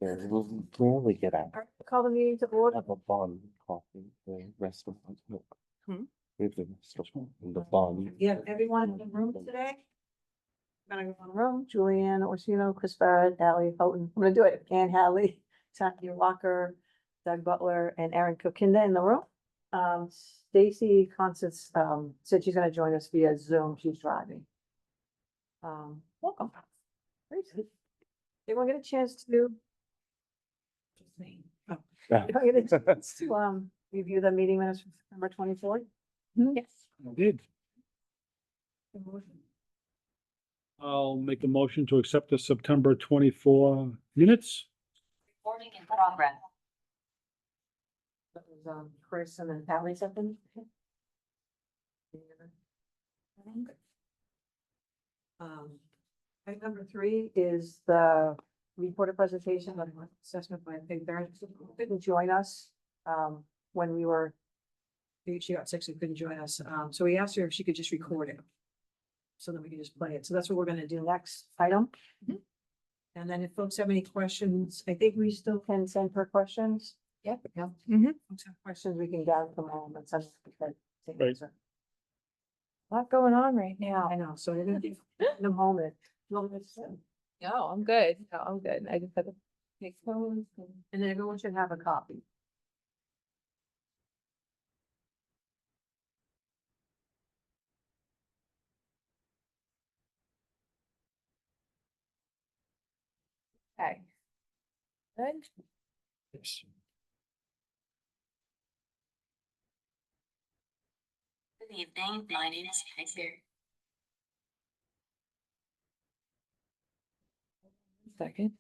Yeah, we'll rarely get out. All right, call the meeting to order. Have a bond coffee, the restaurant. Hmm? We have the restaurant and the bond. Yeah, everyone in the room today. I'm gonna go in the room, Julianne Orsino, Chris Barrett, Ally Houghton, I'm gonna do it, Ann Hadley, Tanya Walker, Doug Butler, and Aaron Kokinda in the room. Stacy Constance, said she's gonna join us via Zoom, she's driving. Welcome. Great. Everyone get a chance to. Oh. Everyone get a chance to, review the meeting minutes from September 24th? Yes. I did. I'll make a motion to accept the September 24 minutes. Recording in progress. That was, Chris and then Ally something. Item number 3 is the reported presentation of assessment by Peg Barrett. Didn't join us, when we were, she got sick, so couldn't join us. So we asked her if she could just record it. So that we can just play it. So that's what we're gonna do next item. And then if folks have any questions, I think we still can send her questions. Yep. Yeah. Mhm. Folks have questions, we can gather them all and send them. Right. Lot going on right I now. know, so we're gonna do in a moment. No, I'm good. No, I'm good. I just had to make phones. And then everyone should have a copy. Okay. Good. Good evening, my name is Heather. Second.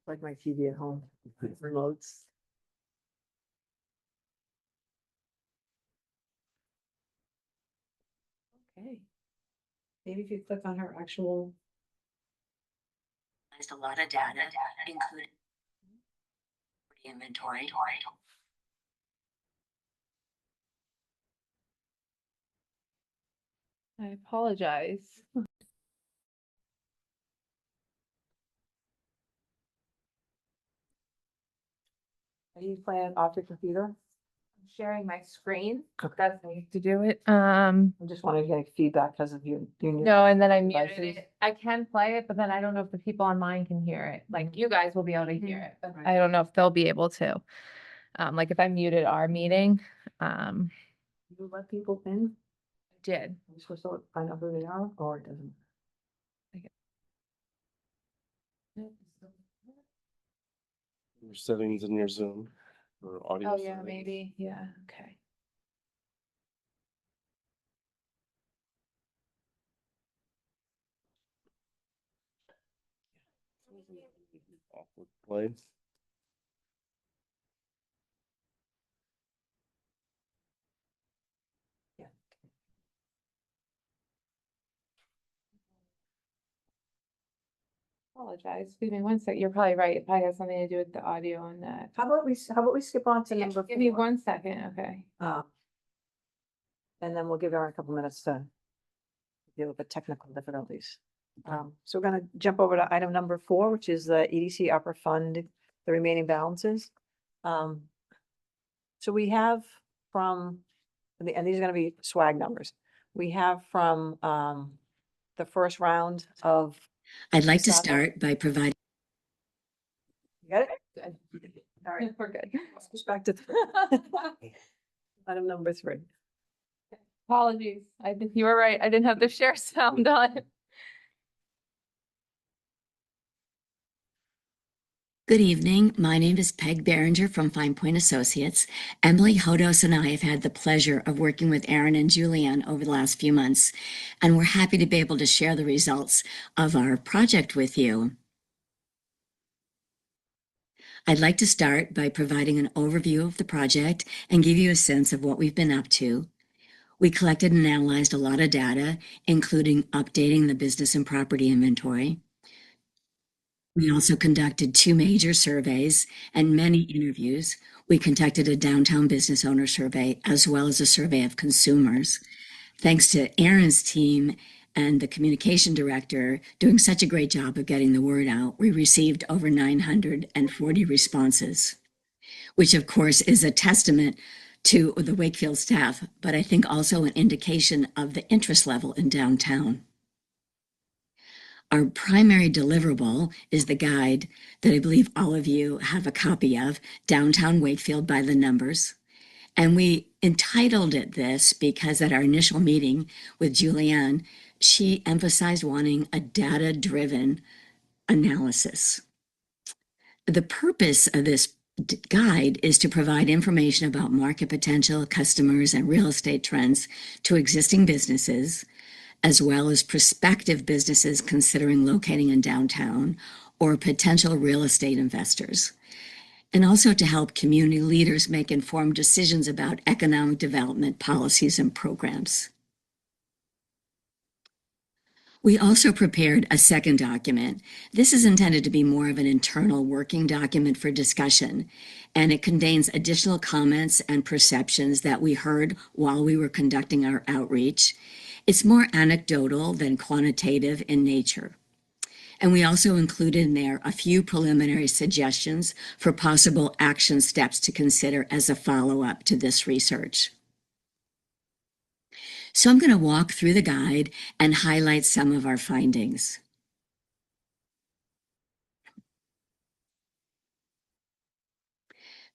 Like my TV at home, remotes. Okay. Maybe if you click on her actual. There's a lot of data, including inventory. I apologize. Are you playing off your computer? I'm sharing my screen. Okay. That's how you have to do it. I just wanted to get feedback because of you. No, and then I muted devices. it. I can play it, but then I don't know if the people online can hear it. Like you guys will be able to hear it, but Right. I don't know if they'll be able to. Like if I muted our meeting, You let people in? did. Are you supposed to find out who they are or it doesn't? Your settings in your Zoom or audio. Oh, yeah, settings. maybe. Yeah, okay. Awkward play. Apologize. Excuse me one sec. You're probably right. It probably has something to do with the audio and that. How about we skip on to Yeah, number 4? give me 1 second, okay. And then we'll give her a couple minutes to deal with the technical difficulties. So we're gonna jump over to item number 4, which is the EDC upper fund, the remaining balances. So we have from, and these are gonna be swag numbers. We have from, the first round of, I'd like to Stop. start by providing you got it? Good. All right, We're good. let's back to item number 3. Apologies. You were right. I didn't have the share sound on. Good evening. My name is Peg Berenger from Fine Point Associates. Emily Hodos and I have had the pleasure of working with Aaron and Julianne over the last few months, and we're happy to be able to share the results of our project with you. I'd like to start by providing an overview of the project and give you a sense of what we've been up to. We collected and analyzed a lot of data, including updating the business and property inventory. We also conducted 2 major surveys and many interviews. We conducted a downtown business owner survey as well as a survey of consumers. Thanks to Aaron's team and the communication director doing such a great job of getting the word out, we received over 940 responses, which of course is a testament to the Wakefield staff, but I think also an indication of the interest level in downtown. Our primary deliverable is the guide that I believe all of you have a copy of, Downtown Wakefield by the Numbers. And we entitled it this because at our initial meeting with Julianne, she emphasized wanting a data-driven analysis. The purpose of this guide is to provide information about market potential, customers, and real estate trends to existing businesses, as well as prospective businesses considering locating in downtown or potential real estate investors, and also to help community leaders make informed decisions about economic development policies and programs. We also prepared a second document. This is intended to be more of an internal working document for discussion, and it contains additional comments and perceptions that we heard while we were conducting our outreach. It's more anecdotal than quantitative in nature. And we also included in there a few preliminary suggestions for possible action steps to consider as a follow-up to this research. So I'm going to walk through the guide and highlight some of our findings.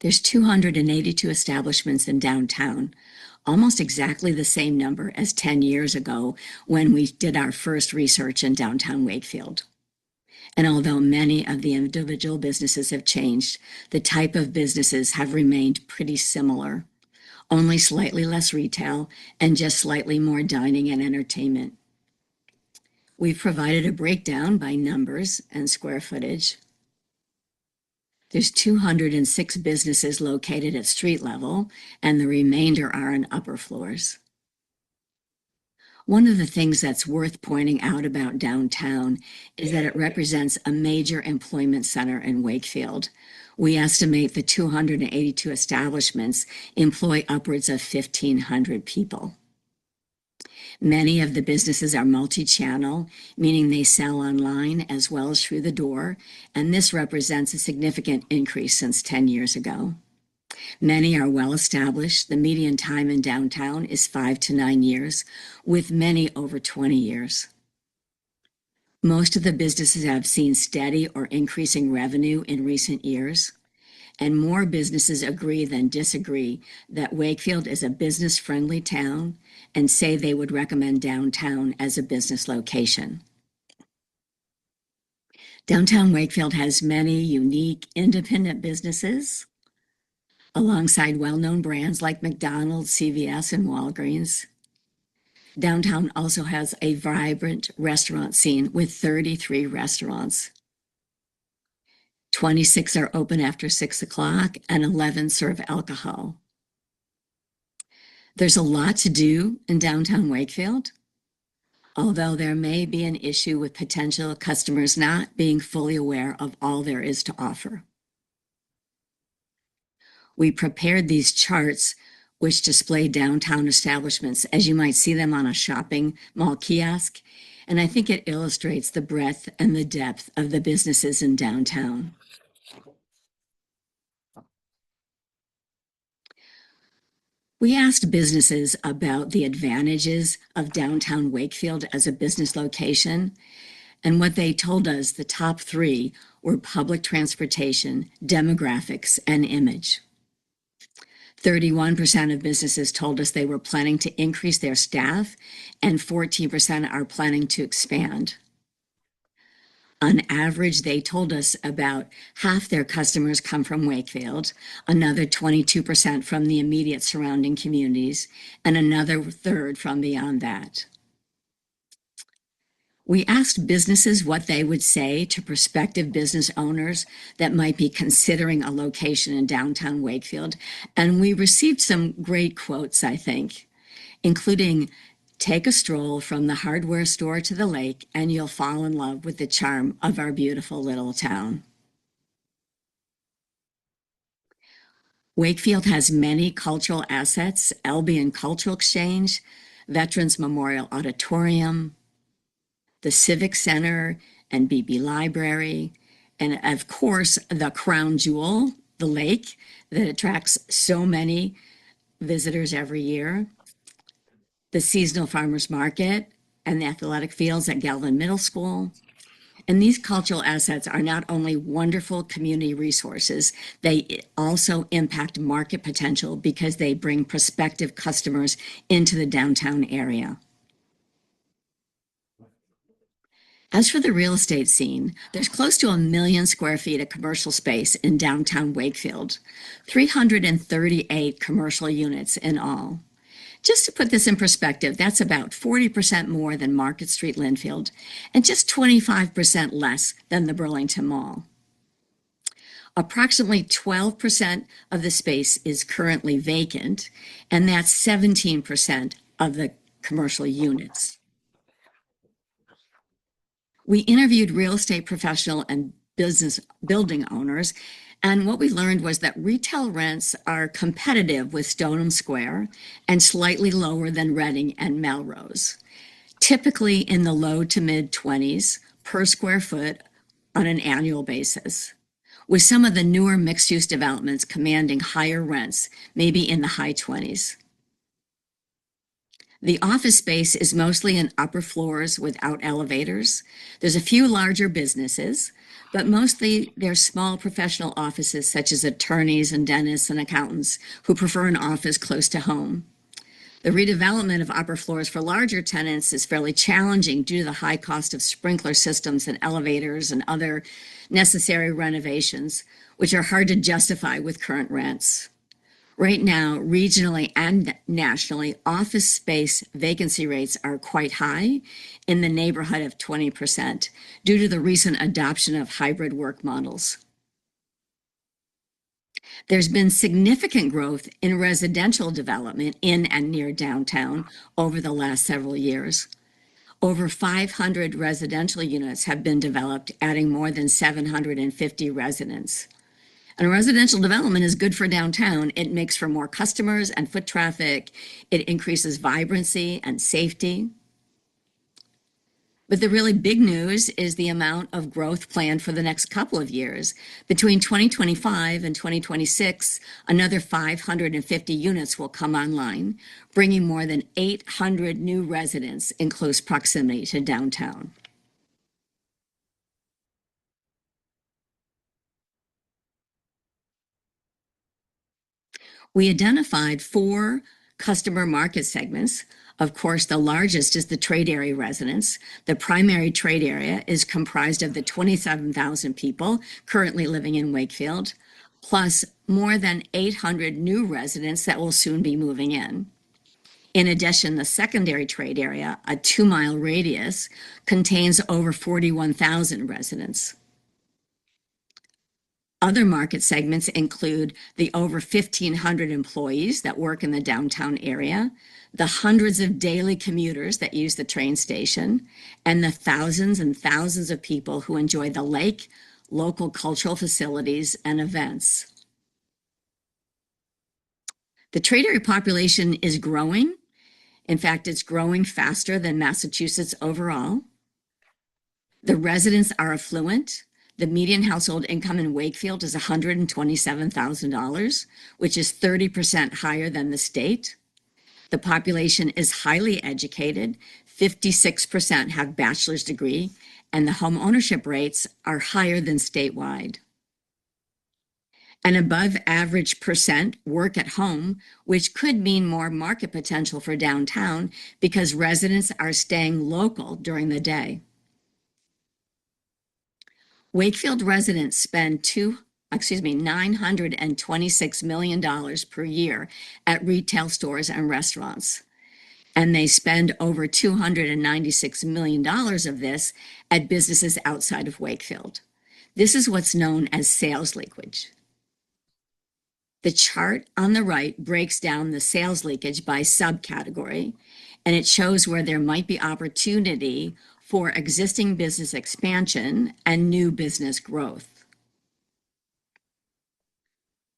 There's 282 establishments in downtown, almost exactly the same number as 10 years ago when we did our first research in downtown Wakefield. And although many of the individual businesses have changed, the type of businesses have remained pretty similar, only slightly less retail and just slightly more dining and entertainment. We've provided a breakdown by numbers and square footage. There's 206 businesses located at street level, and the remainder are on upper floors. One of the things that's worth pointing out about downtown is that it represents a major employment center in Wakefield. We estimate the 282 establishments employ upwards of 1,500 people. Many of the businesses are multi-channel, meaning they sell online as well as through the door, and this represents a significant increase since 10 years ago. Many are well established. The median time in downtown is 5 to 9 years, with many over 20 years. Most of the businesses have seen steady or increasing revenue in recent years, and more businesses agree than disagree that Wakefield is a business-friendly town and say they would recommend downtown as a business location. Downtown Wakefield has many unique independent businesses alongside well-known brands like McDonald's, CVS, and Walgreens. Downtown also has a vibrant restaurant scene with 33 restaurants. 26 are open after 6 o'clock and 11 serve alcohol. There's a lot to do in downtown Wakefield, although there may be an issue with potential customers not being fully aware of all there is to offer. We prepared these charts which display downtown establishments as you might see them on a shopping mall kiosk, and I think it illustrates the breadth and the depth of the businesses in downtown. We asked businesses about the advantages of downtown Wakefield as a business location, and what they told us, the top 3 were public transportation, demographics, and image. 31% of businesses told us they were planning to increase their staff, and 14% are planning to expand. On average, they told us about half their customers come from Wakefield, another 22% from the immediate surrounding communities, and another third from beyond that. We asked businesses what they would say to prospective business owners that might be considering a location in downtown Wakefield, and we received some great quotes, I think, including, "Take a stroll from the hardware store to the lake, and you'll fall in love with the charm of our beautiful little town." Wakefield has many cultural assets: Albion Cultural Exchange, Veterans Memorial Auditorium, the Civic Center and Beebe Library, and of course, the crown jewel, the lake, that attracts so many visitors every year, the seasonal farmers market, and the athletic fields at Galvin Middle School. And these cultural assets are not only wonderful community resources, they also impact market potential because they bring prospective customers into the downtown area. As for the real estate scene, there's close to 1 million square feet of commercial space in downtown Wakefield, 338 commercial units in all. Just to put this in perspective, that's about 40% more than Market Street Linfield and just 25% less than the Burlington Mall. Approximately 12% of the space is currently vacant, and that's 17% of the commercial units. We interviewed real estate professional and business building owners, and what we learned was that retail rents are competitive with Stoneham Square and slightly lower than Reading and Melrose, typically in the low to mid 20s per square foot on an annual basis, with some of the newer mixed-use developments commanding higher rents, maybe in the high 20s. The office space is mostly in upper floors without elevators. There's a few larger businesses, but mostly they're small professional offices such as attorneys and dentists and accountants who prefer an office close to home. The redevelopment of upper floors for larger tenants is fairly challenging due to the high cost of sprinkler systems and elevators and other necessary renovations, which are hard to justify with current rents. Right now, regionally and nationally, office space vacancy rates are quite high, in the neighborhood of 20%, due to the recent adoption of hybrid work models. There's been significant growth in residential development in and near downtown over the last several years. Over 500 residential units have been developed, adding more than 750 residents. And residential development is good for downtown. It makes for more customers and foot traffic. It increases vibrancy and safety. But the really big news is the amount of growth planned for the next couple of years. Between 2025 and 2026, another 550 units will come online, bringing more than 800 new residents in close proximity to downtown. We identified 4 customer market segments. Of course, the largest is the trade area residents. The primary trade area is comprised of the 27,000 people currently living in Wakefield, plus more than 800 new residents that will soon be moving in. In addition, the secondary trade area, a 2-mile radius, contains over 41,000 residents. Other market segments include the over 1,500 employees that work in the downtown area, the hundreds of daily commuters that use the train station, and the thousands and thousands of people who enjoy the lake, local cultural facilities, and events. The trade area population is growing. In fact, it's growing faster than Massachusetts overall. The residents are affluent. The median household income in Wakefield is $127,000, which is 30% higher than the state. The population is highly educated. 56% have bachelor's degree, and the home ownership rates are higher than statewide. An above average percent work at home, which could mean more market potential for downtown because residents are staying local during the day. Wakefield residents spend $926 million per year at retail stores and restaurants. and they spend over $296 million of this at businesses outside of Wakefield. This is what's known as sales leakage. The chart on the right breaks down the sales leakage by subcategory, and it shows where there might be opportunity for existing business expansion and new business growth.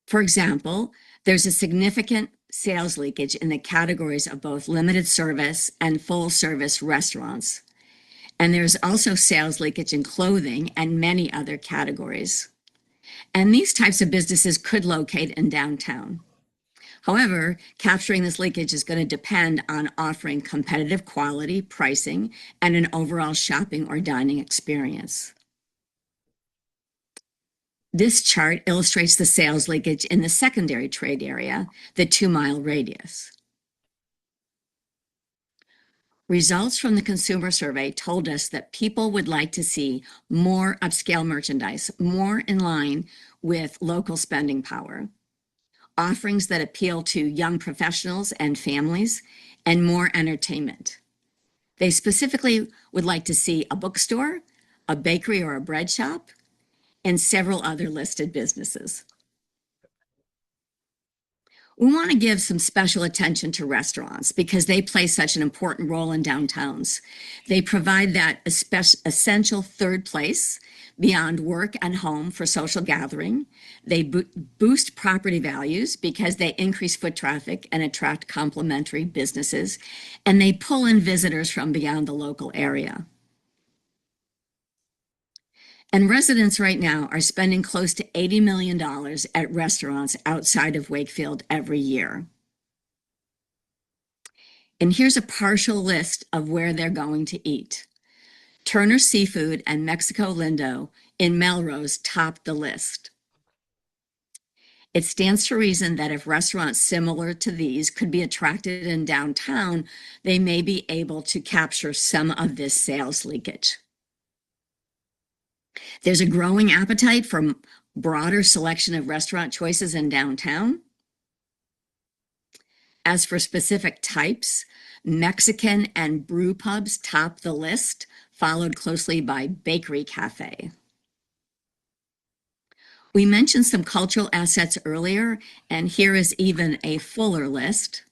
For example, there's a significant sales leakage in the categories of both limited service and full service restaurants. And there's also sales leakage in clothing and many other categories. And these types of businesses could locate in downtown. However, capturing this leakage is going to depend on offering competitive quality, pricing, and an overall shopping or dining experience. This chart illustrates the sales leakage in the secondary trade area, the 2-mile radius. Results from the consumer survey told us that people would like to see more upscale merchandise, more in line with local spending power, offerings that appeal to young professionals and families, and more entertainment. They specifically would like to see a bookstore, a bakery or a bread shop, and several other listed businesses. We want to give some special attention to restaurants because they play such an important role in downtowns. They provide that essential third place beyond work and home for social gathering. They boost property values because they increase foot traffic and attract complementary businesses, and they pull in visitors from beyond the local area. And residents right now are spending close to $80 million at restaurants outside of Wakefield every year. And here's a partial list of where they're going to eat. Turner Seafood and Mexico Lindo in Melrose top the list. It stands to reason that if restaurants similar to these could be attracted in downtown, they may be able to capture some of this sales leakage. There's a growing appetite for broader selection of restaurant choices in downtown. As for specific types, Mexican and brew pubs top the list, followed closely by bakery cafe. We mentioned some cultural assets earlier, and here is even a fuller list.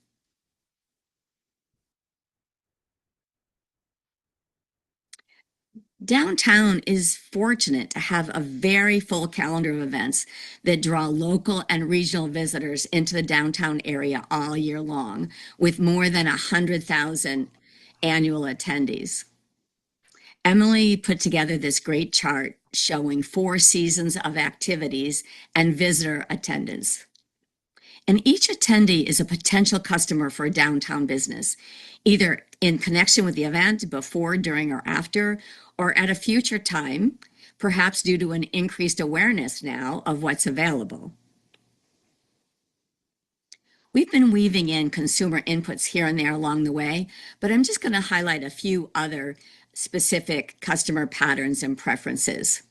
Downtown is fortunate to have a very full calendar of events that draw local and regional visitors into the downtown area all year long, with more than 100,000 annual attendees. Emily put together this great chart showing 4 seasons of activities and visitor attendance. And each attendee is a potential customer for a downtown business, either in connection with the event before, during, or after, or at a future time, perhaps due to an increased awareness now of what's available. We've been weaving in consumer inputs here and there along the way, but I'm just going to highlight a few other specific customer patterns and preferences.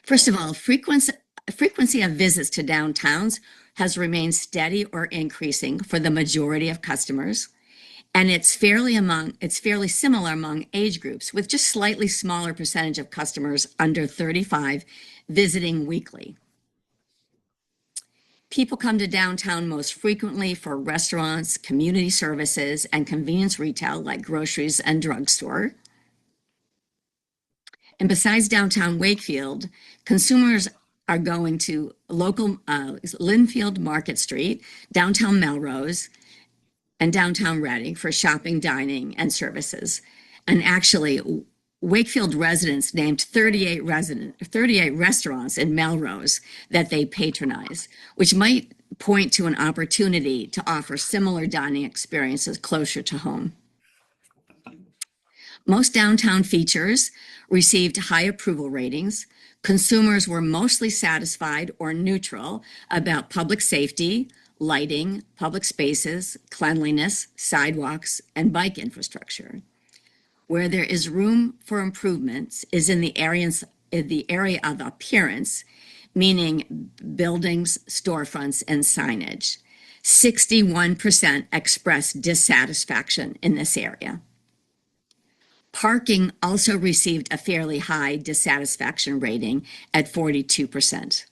First of all, frequency of visits to downtowns has remained steady or increasing for the majority of customers. And it's fairly similar among age groups, with just slightly smaller percentage of customers under 35 visiting weekly. People come to downtown most frequently for restaurants, community services, and convenience retail like groceries and drugstore. And besides downtown Wakefield, consumers are going to local Linfield Market Street, downtown Melrose, and downtown Reading for shopping, dining, and services. And actually, Wakefield residents named 38 restaurants in Melrose that they patronize, which might point to an opportunity to offer similar dining experiences closer to home. Most downtown features received high approval ratings. Consumers were mostly satisfied or neutral about public safety, lighting, public spaces, cleanliness, sidewalks, and bike infrastructure. Where there is room for improvements is in the area of appearance, meaning buildings, storefronts, and signage. 61% expressed dissatisfaction in this area. Parking also received a fairly high dissatisfaction rating at 42%.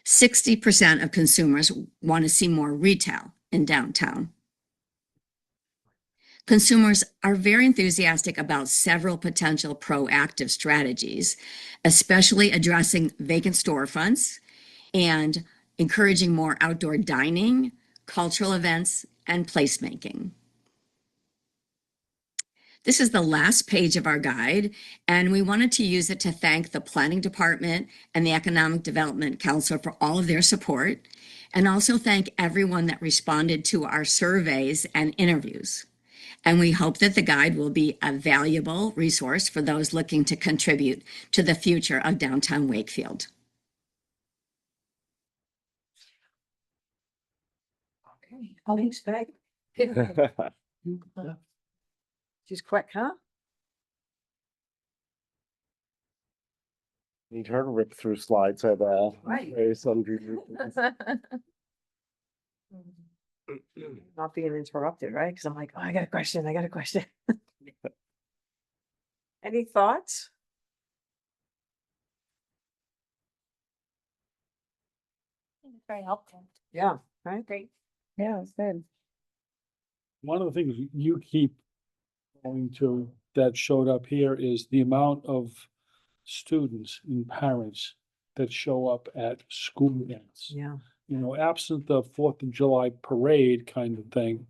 60% of consumers want to see more retail in downtown. Consumers are very enthusiastic about several potential proactive strategies, especially addressing vacant storefronts and encouraging more outdoor dining, cultural events, and placemaking. This is the last page of our guide, and we wanted to use it to thank the Planning Department and the Economic Development Council for all of their support, and also thank everyone that responded to our surveys and interviews. And we hope that the guide will be a valuable resource for those looking to contribute to the future of downtown Wakefield. Okay, thanks, Peg. She's quick, huh? Need her to rip through slides at Right. various sundry. Not being interrupted, right? Because I'm like, oh, I got a question, I got a question. Any thoughts? It's very helpful. Yeah, right? Great. Yeah, it's good. One of the things you keep going to that showed up here is the amount of students and parents that show up at school events. Yeah, You know, absent the 4th of July parade kind of thing,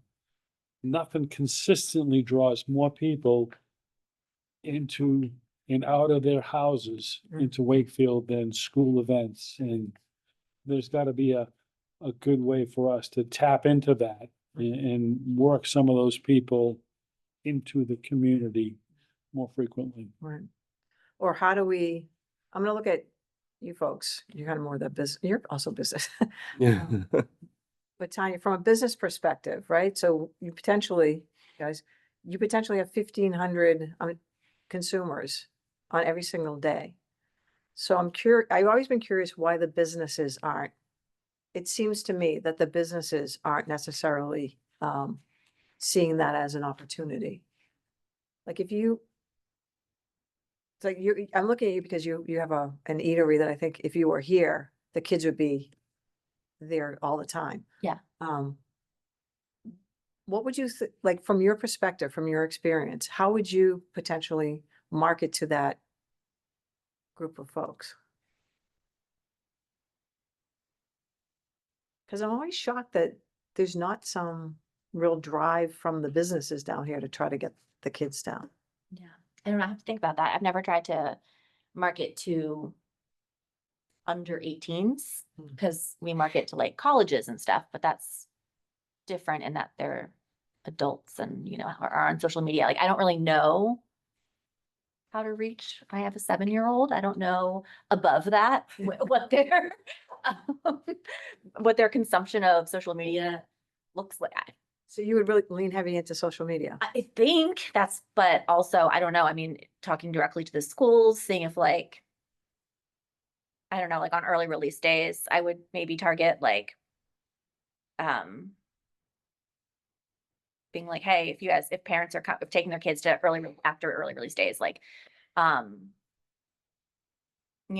nothing consistently draws more people into and out of their houses Mm. into Wakefield than school events. And there's got to be a good way for us to tap into that and work some of those people into the community more frequently. right. Or how do we, I'm gonna look at you folks, you're kind of more the business, you're also business. Yeah. But Tanya, from a business perspective, right? So you potentially, guys, you potentially have 1,500 consumers on every single day. So I'm curious, I've always been curious why the businesses aren't. It seems to me that the businesses aren't necessarily seeing that as an opportunity. Like if you, it's like you, I'm looking at you because you have an eatery that I think if you were here, the kids would be there all the time. Yeah. What would you like from your perspective, from your experience, how would you potentially market to that group of folks? Because I'm always shocked that there's not some real drive from the businesses down here to try to get the kids down. Yeah, I don't have to think about that. I've never tried to market to under 18s Mm. because we market to like colleges and stuff, but that's different in that they're adults and, you know, are on social media. Like, I don't really know how to reach. I have a 7-year-old. I don't know above that what their um, what their consumption of social media looks like. So you would really lean heavy into social media. I think that's, but also, I don't know. I mean, talking directly to the schools, seeing if like, I don't know, like on early release days, I would maybe target like, being like, hey, if you guys, if parents are taking their kids to after early release days, like, you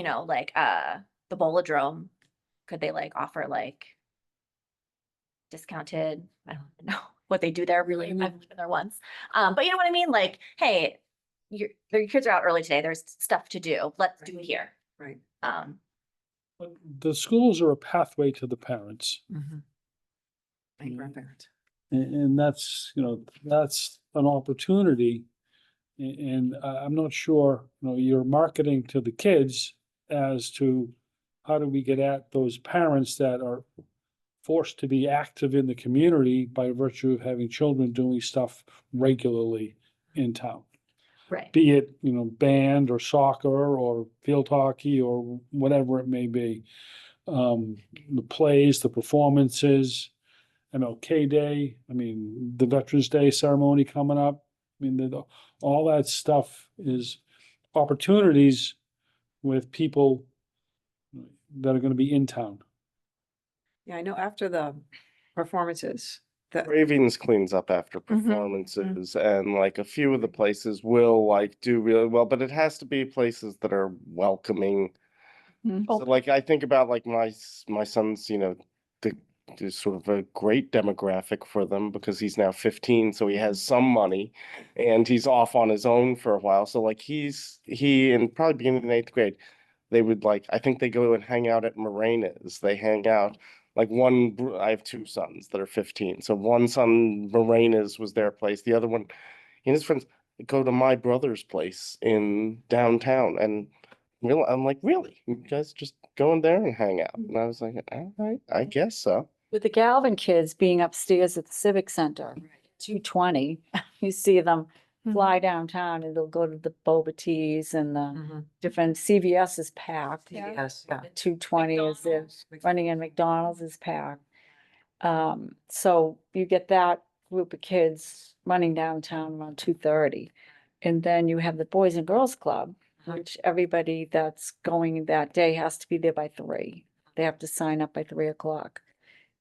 know, like, the Bolodrome, could they like offer like discounted, I don't know what they do there really, I've only been there once. But you know what I mean? Like, hey, your kids are out early today. There's stuff to do. Let's do it here. Right. But the schools are a pathway to the parents. And Mhm. grandparents. And that's, you know, that's an opportunity. And I'm not sure, you know, you're marketing to the kids as to how do we get at those parents that are forced to be active in the community by virtue of having children doing stuff regularly in town. Right. Be it, you know, band or soccer or field hockey or whatever it may be. The plays, the performances, MLK Day, I mean, the Veterans Day ceremony coming up. I mean, all that stuff is opportunities with people that are gonna be in town. Yeah, I know after the performances, that, Ravens cleans up after performances, and like a few of the places will like do really well, but it has to be places that are welcoming. So like I think about like my son's, there's sort of a great demographic for them because he's now 15, so he has some money and he's off on his own for a while. So like he and probably beginning in 8th grade, they would like I think they go and hang out at Morena's. They hang out like I have two sons that are 15. So one son, Morena's was their place. The other one, he and his friends go to my brother's place in downtown. And I'm like, really? You guys just go in there and hang out? And I was like, all right, I guess so. With the Galvin kids being upstairs at the Civic Center, 220, you see them fly downtown and they'll go to the boba teas and the different CVS is packed. yes, yeah. 220 is there, McDonald's. running in McDonald's is packed. So you get that group of kids running downtown around 2:30. And then you have the Boys and Girls Club, which everybody that's going that day has to be there by 3. They have to sign up by 3 o'clock.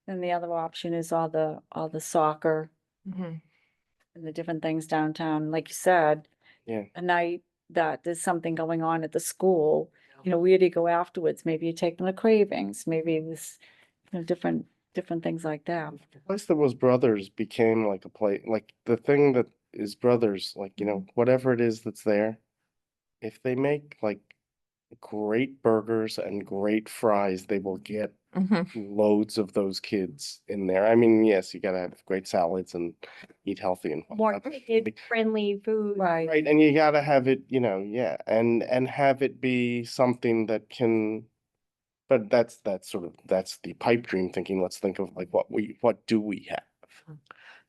And the other option is all the soccer Mhm. and the different things downtown, like you said. Yeah. A night that there's something going on at the school, where do you go afterwards? Maybe you take them to Cravings, maybe this, different things like that. The place that was Brothers became like a place, like the thing that is Brothers, like, whatever it is that's there, if they make like great burgers and great fries, they will get Mhm. loads of those kids in there. I mean, yes, you gotta have great salads and eat healthy and More whatnot. kid-friendly food. Right. Right, and you gotta have it, yeah, and have it be something that can, but that's that's the pipe dream thinking. Let's think of like what do we have?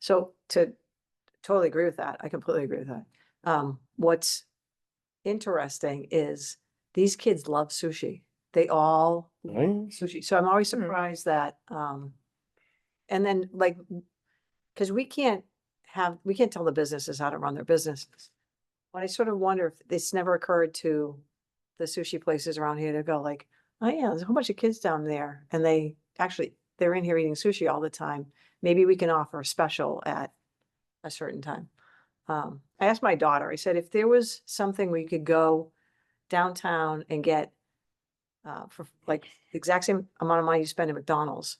So to totally agree with that, I completely agree with that. What's interesting is these kids love sushi. They all love Right. sushi. So I'm always surprised that, and then like, because we can't tell the businesses how to run their businesses. But I sort of wonder if it's never occurred to the sushi places around here to go like, oh yeah, there's a whole bunch of kids down there and they're in here eating sushi all the time. Maybe we can offer a special at a certain time. I asked my daughter, I said, if there was something we could go downtown and get for like the exact same amount of money you spend at McDonald's,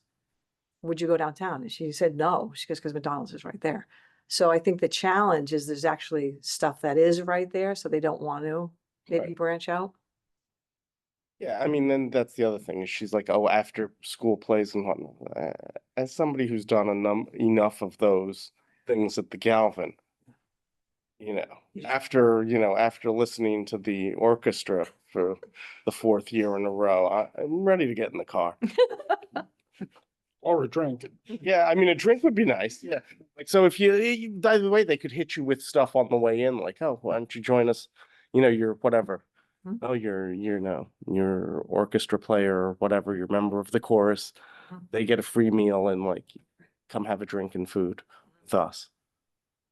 would you go downtown? And she said, no. She goes, because McDonald's is right there. So I think the challenge is there's actually stuff that is right there, so they don't want to maybe Right. branch out. Yeah, I mean, then that's the other thing is she's like, oh, after school plays and whatnot. As somebody who's done enough of those things at the Galvin, after listening to the orchestra for the 4th year in a row, I'm ready to get in the car. Or a drink. Yeah, I mean, a drink would be nice. Yeah. Like, so if by the way, they could hit you with stuff on the way in, like, oh, why don't you join us? Your whatever. Mhm. Oh, your orchestra player or whatever, you're member of the chorus. Mhm. They get a free meal and like come have a drink and food with us.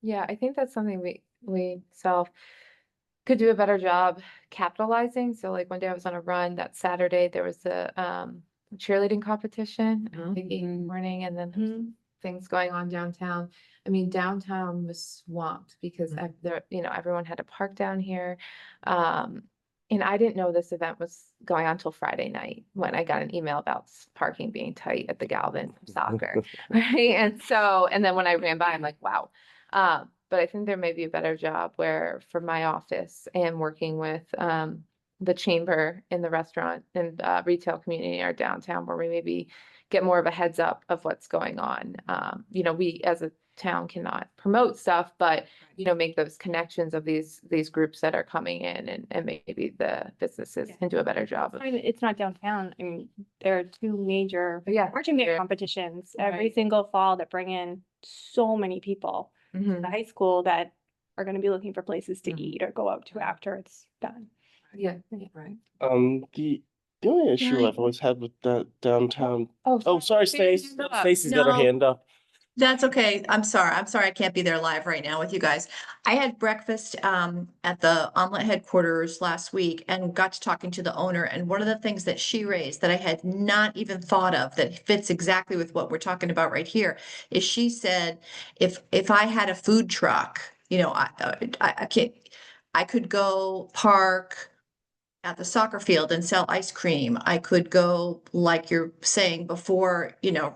Yeah, I think that's something we self could do a better job capitalizing. So like one day I was on a run that Saturday, there was a cheerleading competition Mhm. in morning and then there's things going on downtown. I mean, downtown was swamped because everyone had to park down here. And I didn't know this event was going on till Friday night when I got an email about parking being tight at the Galvin for soccer. Right. And then when I ran by, I'm like, wow. But I think there may be a better job where for my office and working with the chamber in the restaurant and retail community in our downtown where we maybe get more of a heads up of what's going on. We as a town cannot promote stuff, but make those connections of these groups that are coming in and maybe the businesses Yeah. can do a better job of. It's not downtown. I mean, there are 2 major Yeah. marching band Yeah. competitions every Right. single fall that bring in so many people to Mhm. the high school that are going to be looking for places to Mhm. eat or go out to after it's done. Yeah. Right. The only issue Right. I've always had with that downtown. Oh, Oh, sorry, Stacy's Stacy. hand up. Stacy's got her No. hand up. That's okay. I'm sorry. I'm sorry I can't be there live right now with you guys. I had breakfast at the omelet headquarters last week and got to talking to the owner. And one of the things that she raised that I had not even thought of that fits exactly with what we're talking about right here is she said, if I had a food truck, you know, I can't, I could go park at the soccer field and sell ice cream. I could go, like you're saying before, you know,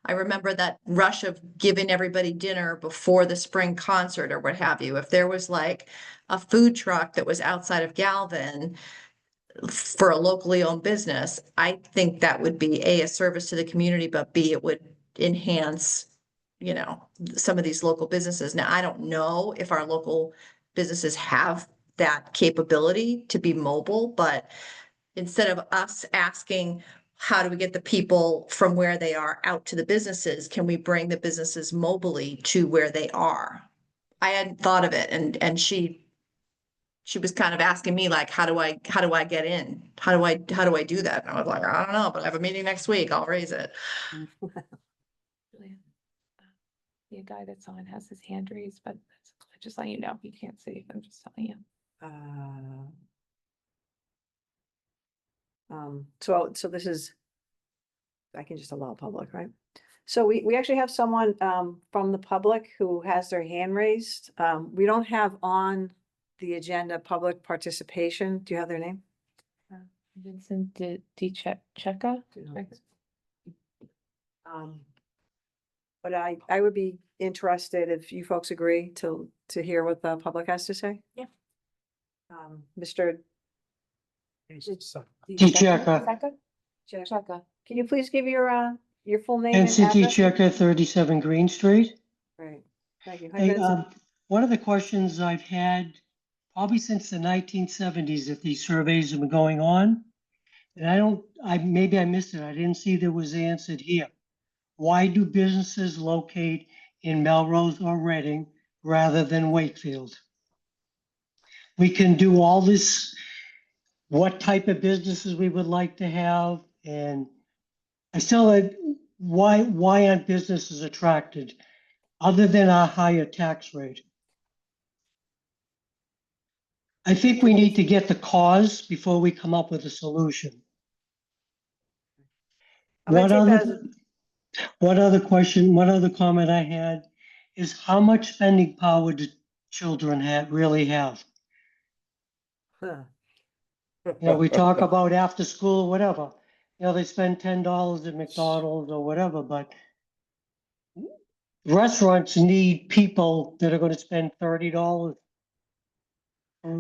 I remember that rush of giving everybody dinner before the spring concert or what have you. If there was like a food truck that was outside of Galvin for a locally owned business, I think that would be A, a service to the community, but B, it would enhance, you know, some of these local businesses. Now, I don't know if our local businesses have that capability to be mobile, but instead of us asking, how do we get the people from where they are out to the businesses? Can we bring the businesses mobily to where they are? I hadn't thought of it, and she was kind of asking me like, how do I get in? How do I do that? And I was like, I don't know, but I have a meeting next week. I'll raise it. Julian, the guy that's on has his hand raised, but just letting you know, you can't see. I'm just telling you. So this is, I can just allow public, right? So we actually have someone, from the public who has their hand raised. We don't have on the agenda public participation. Do you have their name? Vincent Cheka? But I would be interested if you folks agree to hear what the public has to say. Yeah. Mr. Cheka, Cheka. Can you please give your full name and NCT address? Cheka, 37 Green Street. Great, thank you. Hi, Hey, Vincent. one of the questions I've had probably since the 1970s, that these surveys have been going on, and maybe I missed it. I didn't see there was answered here. Why do businesses locate in Melrose or Reading rather than Wakefield? We can do all this, what type of businesses we would like to have, and I still, why aren't businesses attracted other than our higher tax rate? I think we need to get the cause before we come up with a solution. I'm gonna take that as One other comment I had is how much spending power do children really have? Huh. You know, we talk about after school or whatever, you know, they spend $10 at McDonald's or whatever, but restaurants need people that are gonna spend $30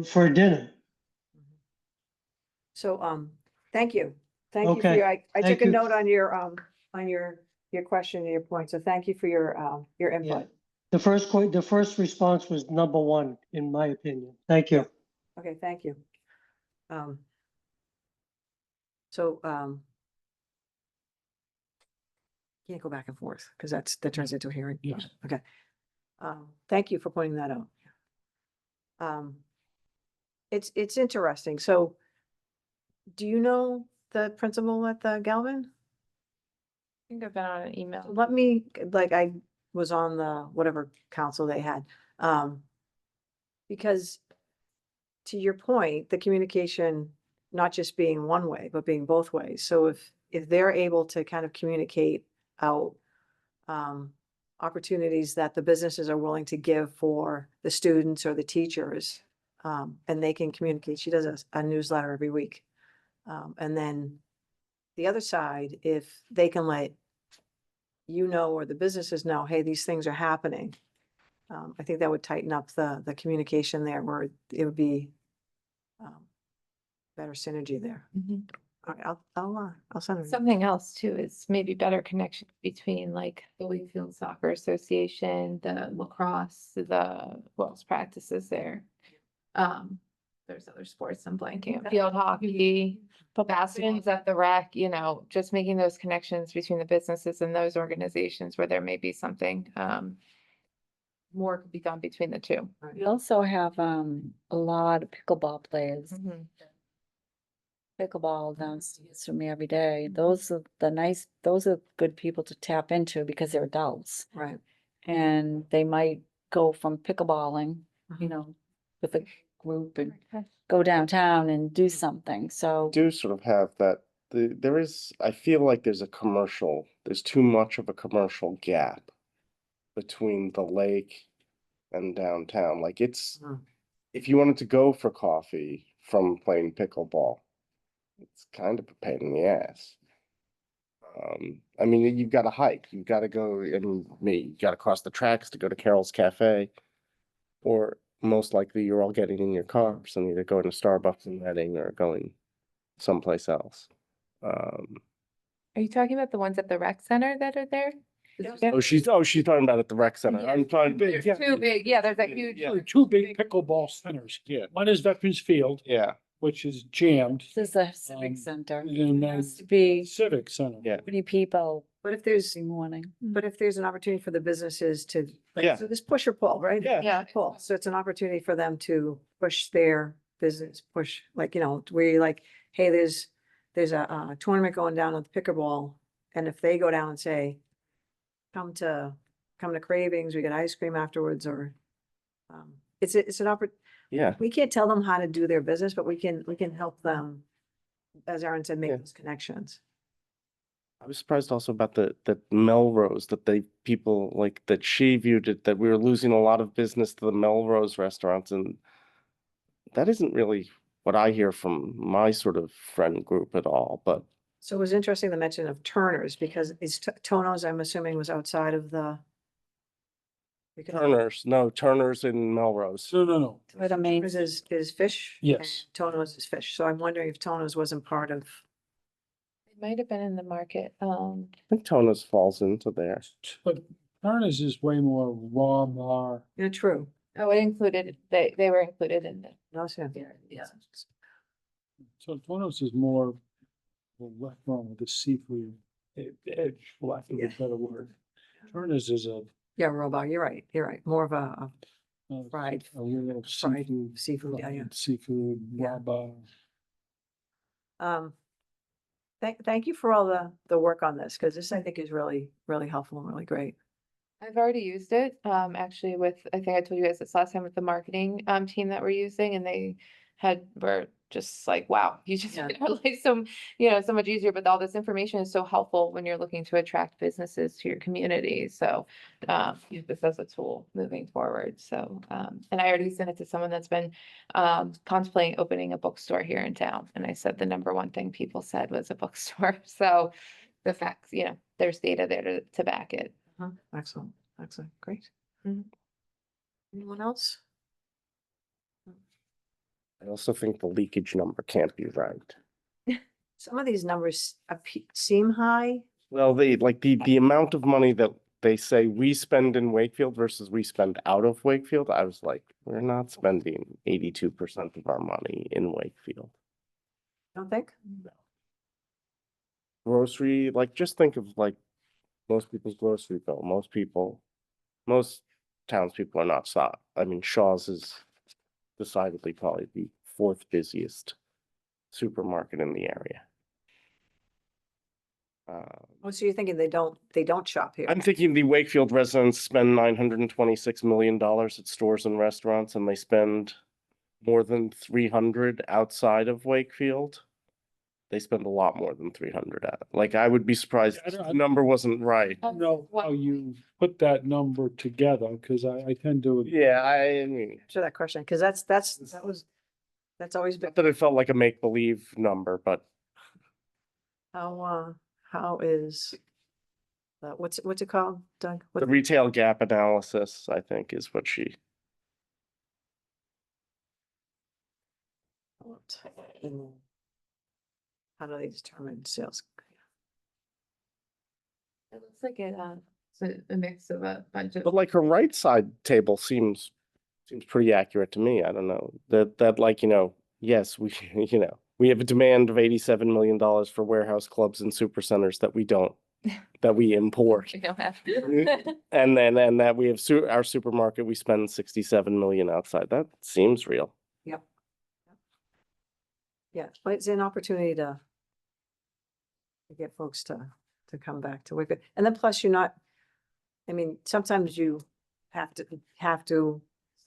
for a dinner. So, thank you. Thank you for Okay, your, I thank took a you. note on your question and your point. So thank you for your input. The first response was number one, in my opinion. Thank you. Okay, thank you. So, can't go back and forth because that turns into a hearing. Yes. Okay. Thank you for pointing that out. It's interesting. So do you know the principal at the Galvin? I think I've been on an email. Let me, like, I was on the whatever council they had. Because to your point, the communication, not just being one way, but being both ways. So if they're able to kind of communicate out opportunities that the businesses are willing to give for the students or the teachers, and they can communicate. She does a newsletter every week. And then the other side, if they can let you know, or the businesses know, hey, these things are happening. I think that would tighten up the communication there, where it would be better synergy there. Mhm. All right, I'll send it. Something else too is maybe better connection between like the Wakefield Soccer Association, the lacrosse, what else practices there. There's other sports I'm blanking, on. Field hockey, basketball's at the rec, you know, just making those connections between the businesses and those organizations where there may be something, more could be done between the two. We also have a lot of pickleball players. pickleball downstairs from me every day. Those are those are good people to tap into because they're adults. Right. And they might go from pickleballing, Mhm. you know, with a group and go downtown and do something. So, Do sort of have that, there is, I feel like there's too much of a commercial gap between the lake and downtown. Like it's, Mm. if you wanted to go for coffee from playing pickleball, it's kind of a pain in the ass. I mean, you've got to hike, you've got to go, you got to cross the tracks to go to Carol's Cafe. Or most likely you're all getting in your cars and either going to Starbucks and Reading or going someplace else. Are you talking about the ones at the rec center that are there? Oh, she's talking about at the rec center. Yeah. I'm trying, There's two big, yeah, there's a huge. Yeah. There are two big pickleball centers. Yeah. One is Veterans Field, yeah, which is jammed, this is a civic Um, center. and It then has to be Civic Center. yeah. many people But if there's, every morning. but if there's an opportunity for the businesses to, like, Yeah. so this push or pull, right? Yeah. Yeah. Pull. So it's an opportunity for them to push their business, push, like, you know, where you're like, hey, there's a tournament going down at the pickleball. And if they go down and say, come to Cravings, we get ice cream afterwards, or it's an Yeah. we can't tell them how to do their business, but we can help them, as Aaron said, make Yeah. those connections. I was surprised also about that Melrose, that people like that she viewed it, that we were losing a lot of business to the Melrose restaurants, and that isn't really what I hear from my sort of friend group at all, but So it was interesting the mention of Turner's, because Tono's, I'm assuming, was outside of the. because Turner's in Melrose. No. Where the main, Turner's is fish. Yes. and Tono's is fish, so I'm wondering if Tono's wasn't part of. It might have been in the market. I think Tona's falls into there. But Turner's is way more raw bar. Yeah, true. Oh, it included, they were included in the. No, sir. Yeah. So Turner's is more of a restaurant with a seafood edge, for lack of a Yeah. better word. Turner's is Yeah, Robot, you're right, more of a a fried a real fried seafood. seafood, yeah. fried Seafood, Yeah. raw bar. Thank you for all the work on this, because this I think is really, really helpful and really great. I've already used it, actually I think I told you guys this last time with the marketing, team that we're using, and were just like, wow, you just Yeah. made our life so, so much easier, but all this information is so helpful when you're looking to attract businesses to your community, so, use this as a tool moving forward, so, and I already sent it to someone that's been, contemplating opening a bookstore here in town, and I said the number one thing people said was a bookstore, so the facts, there's data there to back it. Excellent, great. Mhm. Anyone else? I also think the leakage number can't be right. Some of these numbers seem high. Well, the amount of money that they say we spend in Wakefield versus we spend out of Wakefield, I was like, we're not spending 82% of our money in Wakefield. Don't think? Grocery, just think of most people's grocery bill. Most townspeople are not stopped. I mean, Shaw's is decidedly probably the fourth busiest supermarket in the area. Oh, so you're thinking they don't shop here? I'm thinking the Wakefield residents spend $926 million at stores and restaurants, and they spend more than 300 outside of Wakefield. They spend a lot more than 300 at. I would be surprised if the number wasn't right. Know how you put that number together, because I tend to. Yeah, I mean, Answer that question, because that's always been, not that it felt like a make-believe number, but how is, what's it called, Doug? the retail gap analysis, I think, is what she. How do they determine sales? It looks like it's a mix of a bunch of. But her right side table seems pretty accurate to me. I don't know that yes, we, we have a demand of $87 million for warehouse clubs and supercenters that we import. We don't have. And that we have our supermarket, we spend 67 million outside. That seems real. Yep. Yeah, but it's an opportunity to get folks to come back to Wakefield. And then plus you're not, I mean, sometimes you have to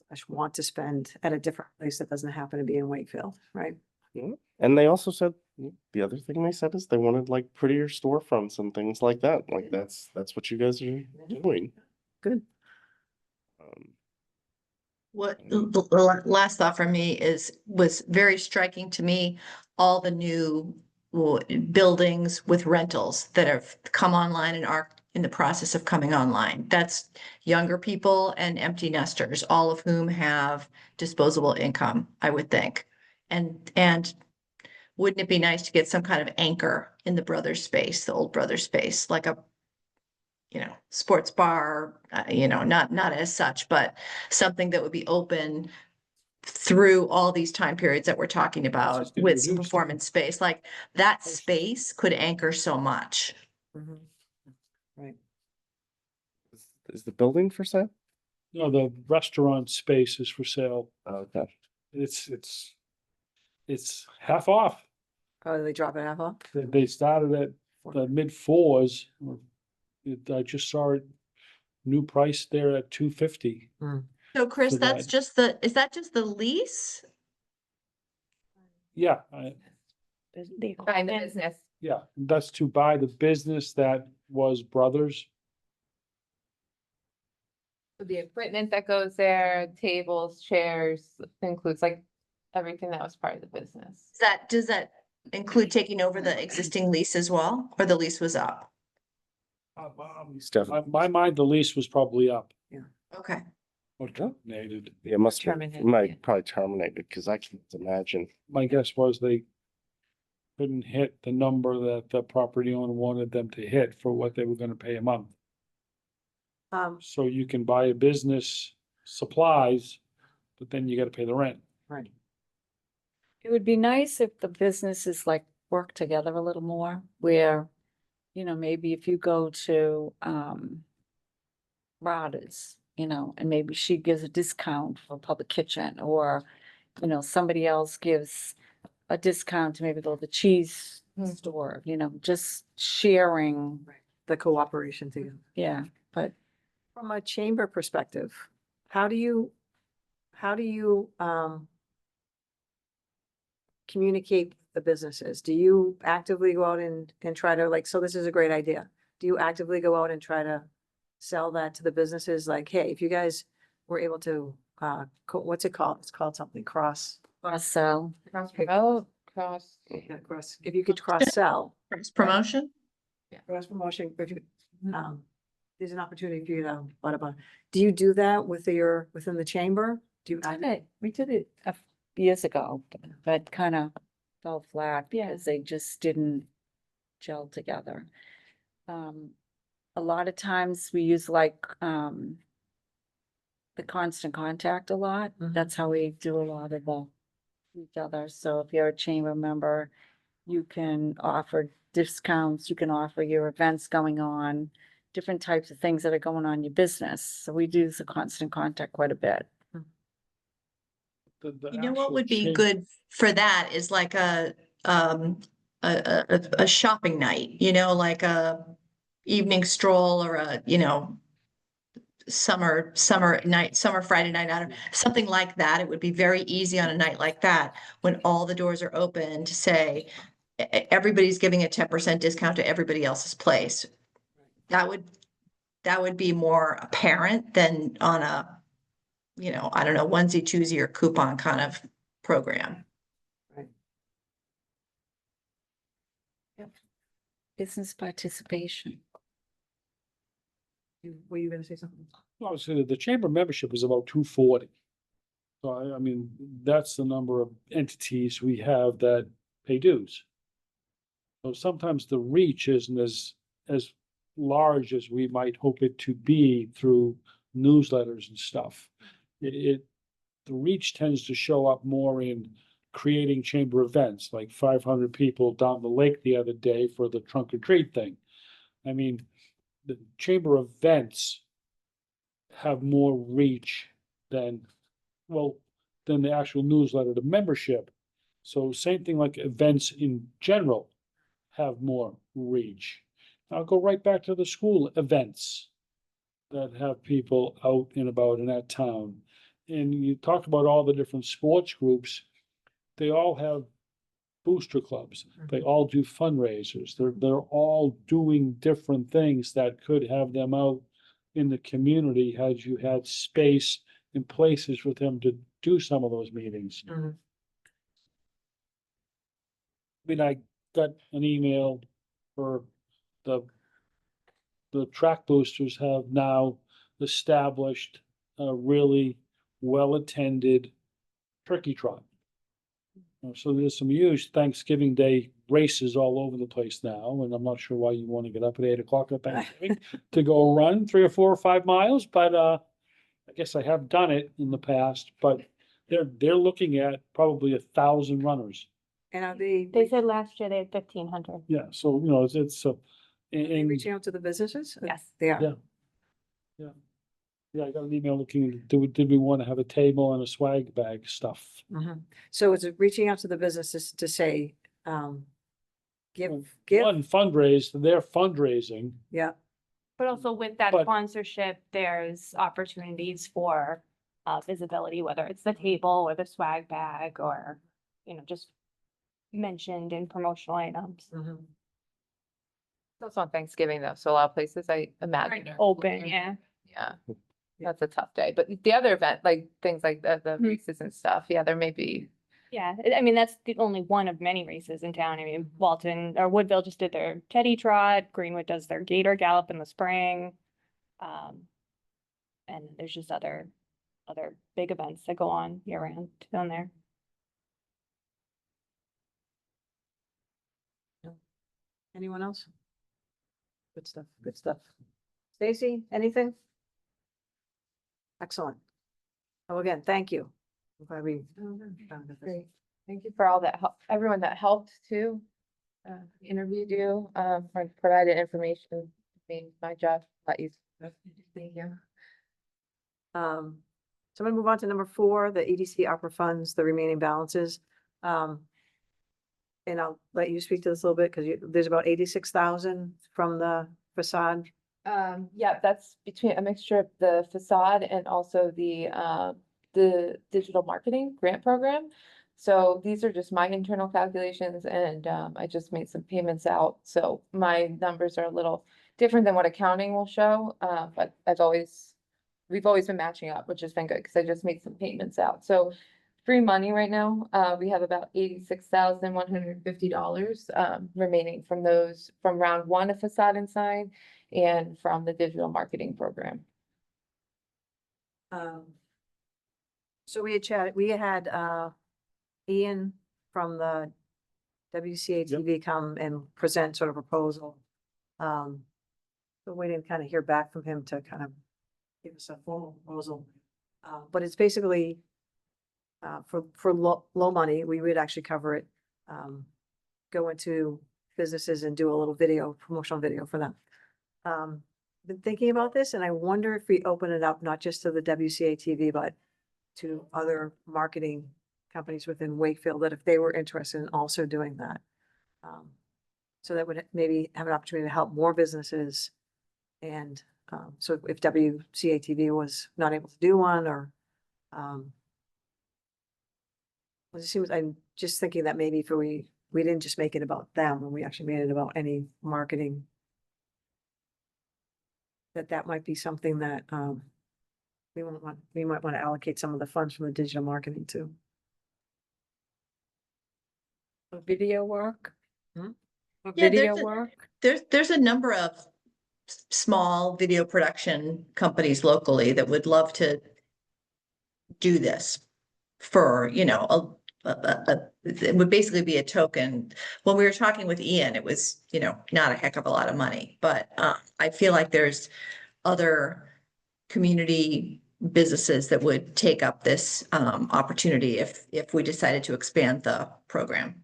slash want to spend at a different place that doesn't happen to be in Wakefield, right? Yeah. And they also said, the other thing they said is they wanted like prettier storefronts and things like that. Like that's what you guys are doing. Good. What, the last thought from me was very striking to me, all the new buildings with rentals that have come online and are in the process of coming online. That's younger people and empty nesters, all of whom have disposable income, I would think. And wouldn't it be nice to get some kind of anchor in the brothers space, the old brothers space, like a sports bar, not as such, but something that would be open through all these time periods that we're talking about just get with some reduced. performance space, like that space could anchor so much. Mhm. Right. Is the building for sale? No, the restaurant space is for sale. Okay. It's half off. Oh, they drop it half off? They started at the mid-4s. I just saw it, new price there at $250. So Chris, So that's that- is that just the lease? Yeah, Buying the business. yeah, that's to buy the business that was Brothers. The equipment that goes there, tables, chairs, includes like everything that was part of the business. Does that include taking over the existing lease as well, or the lease was up? Definitely. In my mind, the lease was probably up Okay. or terminated. Yeah, it must be, Terminated, might yeah. probably terminated because I can't imagine. My guess was they couldn't hit the number that the property owner wanted them to hit for what they were gonna pay a month. So you can buy a business supplies, but then you gotta pay the rent. Right. It would be nice if the businesses like work together a little more, where, maybe if you go to, Rada's, and maybe she gives a discount for Public Kitchen, or, somebody else gives a discount to maybe go to the cheese store, just sharing, The cooperation together. yeah, but From a chamber perspective, how do you communicate with the businesses? Do you actively go out and try to so this is a great idea. Do you actively go out and try to sell that to the businesses? Like, hey, if you guys were able to, what's it called? It's called something cross. sell. Cross promote, cross. Yeah, cross, if you could cross sell, Promotion? cross promotion, if you, there's an opportunity for you to, do you do that within the chamber? Do you? We did it years ago, but kind of fell flat because they just didn't gel together. A lot of times we use the constant contact a lot. Mhm. That's how we do a lot of each other. So if you're a chamber member, you can offer discounts, you can offer your events going on, different types of things that are going on in your business. So we do the constant contact quite a bit. The You know what actual would be cha- good for that is like a shopping night, like a evening stroll or summer Friday night out, something like that. It would be very easy on a night like that when all the doors are open to say everybody's giving a 10% discount to everybody else's place. That would be more apparent than on a I don't know, onesie, twosie or coupon kind of program. Business participation. Were you gonna say something? Obviously, the chamber membership is about 240. So I mean, that's the number of entities we have that pay dues. So sometimes the reach isn't as large as we might hope it to be through newsletters and stuff. The reach tends to show up more in creating chamber events, like 500 people down the lake the other day for the trunk or treat thing. I mean, the chamber events have more reach than the actual newsletter, the membership. So same thing like events in general have more reach. I'll go right back to the school events that have people out and about in that town. And you talk about all the different sports groups, they all have booster clubs. They all do fundraisers. They're all doing different things that could have them out in the community had you had space and places for them to do some of those meetings. Mhm. I mean, I got an email for the track boosters have now established a really well-attended turkey trot. So there's some huge Thanksgiving Day races all over the place now, and I'm not sure why you want to get up at 8 o'clock at Thanksgiving to go run 3 or 4 or 5 miles, but I guess I have done it in the past, but they're looking at probably 1,000 runners. And are they? They said last year they had 1,500. Yeah, so you know, it's Are they and reaching out to the businesses? Yes. They are. Yeah. yeah, I got an email looking, did we want to have a table and a swag bag stuff? Mhm. So it's reaching out to the businesses to say, give, One fundraise, they're fundraising. yeah, But also with that But- sponsorship, there's opportunities for visibility, whether it's the table or the swag bag or, just mentioned in promotional items. mhm. It's also on Thanksgiving though, so a lot of places I imagine. are Open, closed. yeah. Yeah, that's a tough day, but the other event, like things like the Mhm. races and stuff, yeah, there may be. Yeah, I mean, that's the only one of many races in town. I mean, Walton or Woodville just did their Teddy Trot, Greenwood does their Gator Gallop in the spring. And there's just other big events that go on year round down there. Anyone else? Good stuff, good stuff. Stacy, anything? Excellent. Oh, again, thank you. I'm glad we. Great. Thank you for all that help, everyone that helped too. Interviewed you, or provided information, made my job a lot easier. Thank you. So I'm gonna move on to number 4, the EDC opera funds, the remaining balances. And I'll let you speak to this a little bit, because there's about 86,000 from the facade. Yeah, that's between a mixture of the facade and also the digital marketing grant program. So these are just my internal calculations and, I just made some payments out. So my numbers are a little different than what accounting will show, but we've always been matching up, which has been good because I just made some payments out. So free money right now, we have about $86,150, remaining from round 1 of facade and sign and from the digital marketing program. So we had Ian from the WCA TV come and present sort of proposal. So waiting to kind of hear back from him to kind of give us a formal proposal. But it's basically for low money, we would actually cover it. Go into businesses and do a little promotional video for them. Been thinking about this, and I wonder if we open it up not just to the WCA TV, but to other marketing companies within Wakefield, that if they were interested in also doing that. So that would maybe have an opportunity to help more businesses. And so if WCA TV was not able to do one, or it seems, I'm just thinking that maybe if we didn't just make it about them, and we actually made it about any marketing, that might be something that we might want to allocate some of the funds from the digital marketing to. Video work? Hmm? Yeah, Video work? There's a number of small video production companies locally that would love to do this for, it would basically be a token. When we were talking with Ian, it was, not a heck of a lot of money, but I feel like there's other community businesses that would take up this opportunity if we decided to expand the program.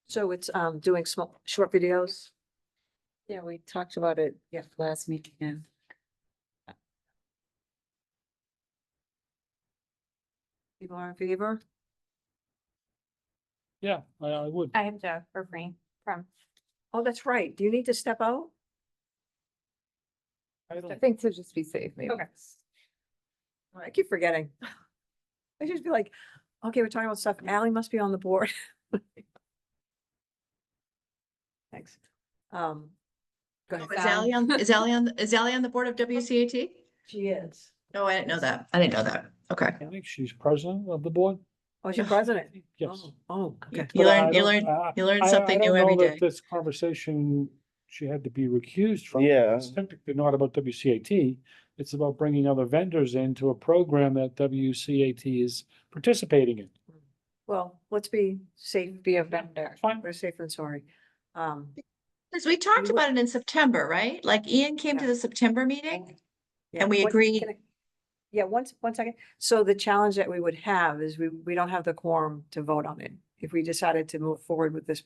So it's doing short videos. Yeah, we talked about it last meeting. Yeah. People are in favor? Yeah, I would. I have to refrain from. Oh, that's right. Do you need to step out? I think to just be safe, maybe. Okay. I keep forgetting. I just be like, okay, we're talking about stuff. Ally must be on the board. Thanks. Go ahead. Is Ally on the board of WCAT? She is. No, I didn't know that. I didn't know that. Okay. I think she's president of the board. Oh, she's president. Yes. Oh, okay. You But I learn, you don't- learn, I- you learn I something don't new know every that day. This conversation, she had to be recused from. Yeah. It's technically not about WCAT. It's about bringing other vendors into a program that WCAT is participating in. Well, let's be safe. Be a vendor. Fine. We're safe than sorry. Because we talked would- about it in September, right? Like Ian came to Yeah. the September meeting. yeah, And we what- agreed- can I- Yeah, one second. So the challenge that we would have is we don't have the quorum to vote on it. If we decided to move forward with this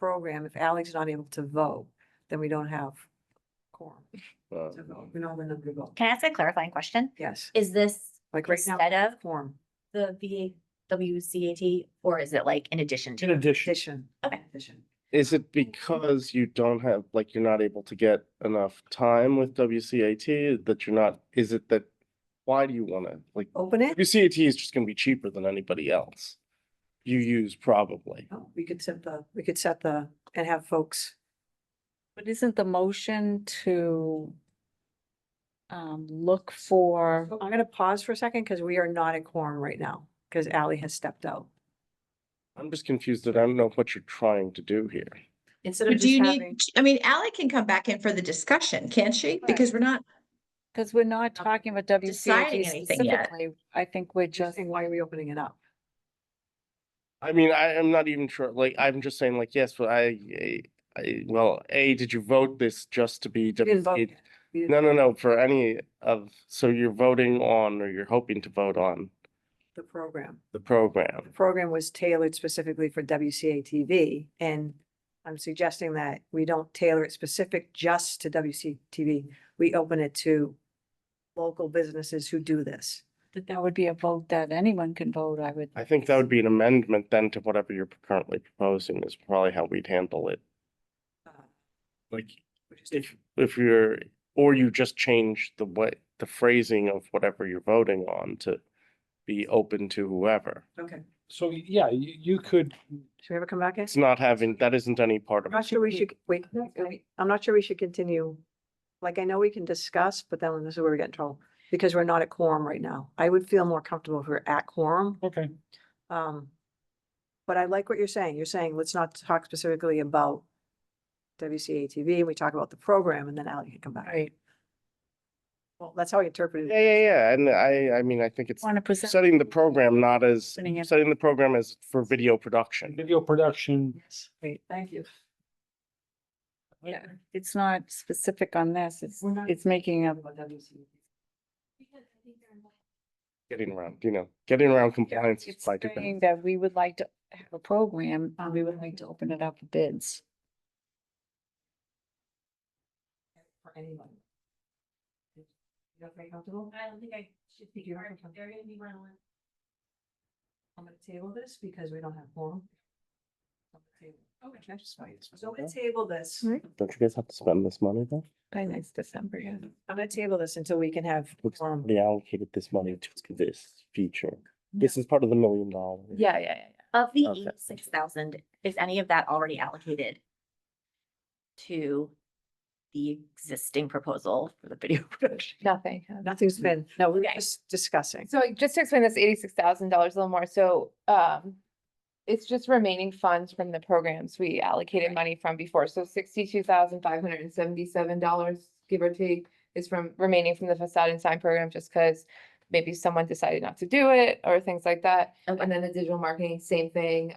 program, if Alex is not able to vote, then we don't have quorum to vote. We don't have a number to vote. Can I ask a clarifying question? Yes, Is this like right now, instead of quorum, the WCAT, or is it like in addition to? In addition, addition. Okay. Addition. Is it because you don't have, like, you're not able to get enough time with WCAT that you're not, is it that, why do you wanna, like, Open it? WCAT is just gonna be cheaper than anybody else. You use probably. Oh, we could set the, and have folks, But isn't the motion to look for, I'm gonna pause for a second because we are not at quorum right now, because Ally has stepped out. I'm just confused that I don't know what you're trying to do here. Instead But of do just you having, need, I mean, Ally can come back in for the discussion, can't she? Because we're not, because we're not talking about deciding WCAT anything yet. specifically. I think we're just just, saying, why are we opening it up? I mean, I am not even sure, like, I'm just saying like, yes, but well, did you vote this just to be? We didn't vote WCAT? yet. We didn't No, vote for any of, so you're voting on, or you're hoping to vote on The program. the The program. program was tailored specifically for WCATV, and I'm suggesting that we don't tailor it specific just to WCTV. We open it to local businesses who do this. that would be a vote that anyone can vote, I would. I think that would be an amendment then to whatever you're currently proposing is probably how we'd handle it. Like, Which is- if you're, or you just change the way, the phrasing of whatever you're voting on to be open to whoever. Okay, so yeah, you could, should we ever come back in? It's not having, that isn't any part I'm of not it. sure we should, wait, I'm not sure we should continue. Like, I know we can discuss, but then this is where we get in trouble, because we're not at quorum right now. I would feel more comfortable if we're at quorum. okay, But I like what you're saying. You're saying, let's not talk specifically about WCATV, and we talk about the program, and then Ally can come back. Right. Well, that's how I interpreted it. Yeah, and I mean, I think it's Want to present. setting the program not as, Putting it- setting the program as for video production. video production. Yes, great, thank you. Yeah, it's not specific on this. We're not- It's making a, About WCATV. Getting around compliance is it's by doing. saying that we would like to have a program, and we would like to open it up for bids. For anyone. You don't feel comfortable? I don't think I should be part of it. They're gonna be one-on-one. I'm gonna table this because we don't have quorum. I'm gonna table- Okay. That's just fine. So I'm gonna table this. Don't you guys have to spend this money though? By next December, yeah. I'm gonna table this until we can have Looks quorum. already allocated this money to this feature. This is part of the $1 million. Yeah. Of the Okay. 86,000, is any of that already allocated to the existing proposal for the video production? Nothing. Nothing's been, no, we're Okay. just discussing. So just to explain this $86,000 a little more, so it's just remaining funds from the programs we allocated money from before, so $62,577, give or take, is from remaining from the facade and sign program, just because maybe someone decided not to do it or things like that. Okay. And then the digital marketing, same thing,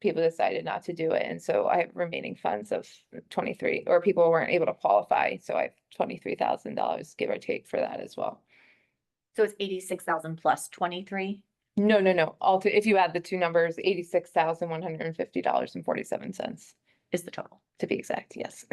people decided not to do it, and so I have remaining funds of 23, or people weren't able to qualify, so I have $23,000, give or take, for that as well. So it's 86,000 plus 23? No, if you add the two numbers, $86,150.47 Is the total. to be exact, yes.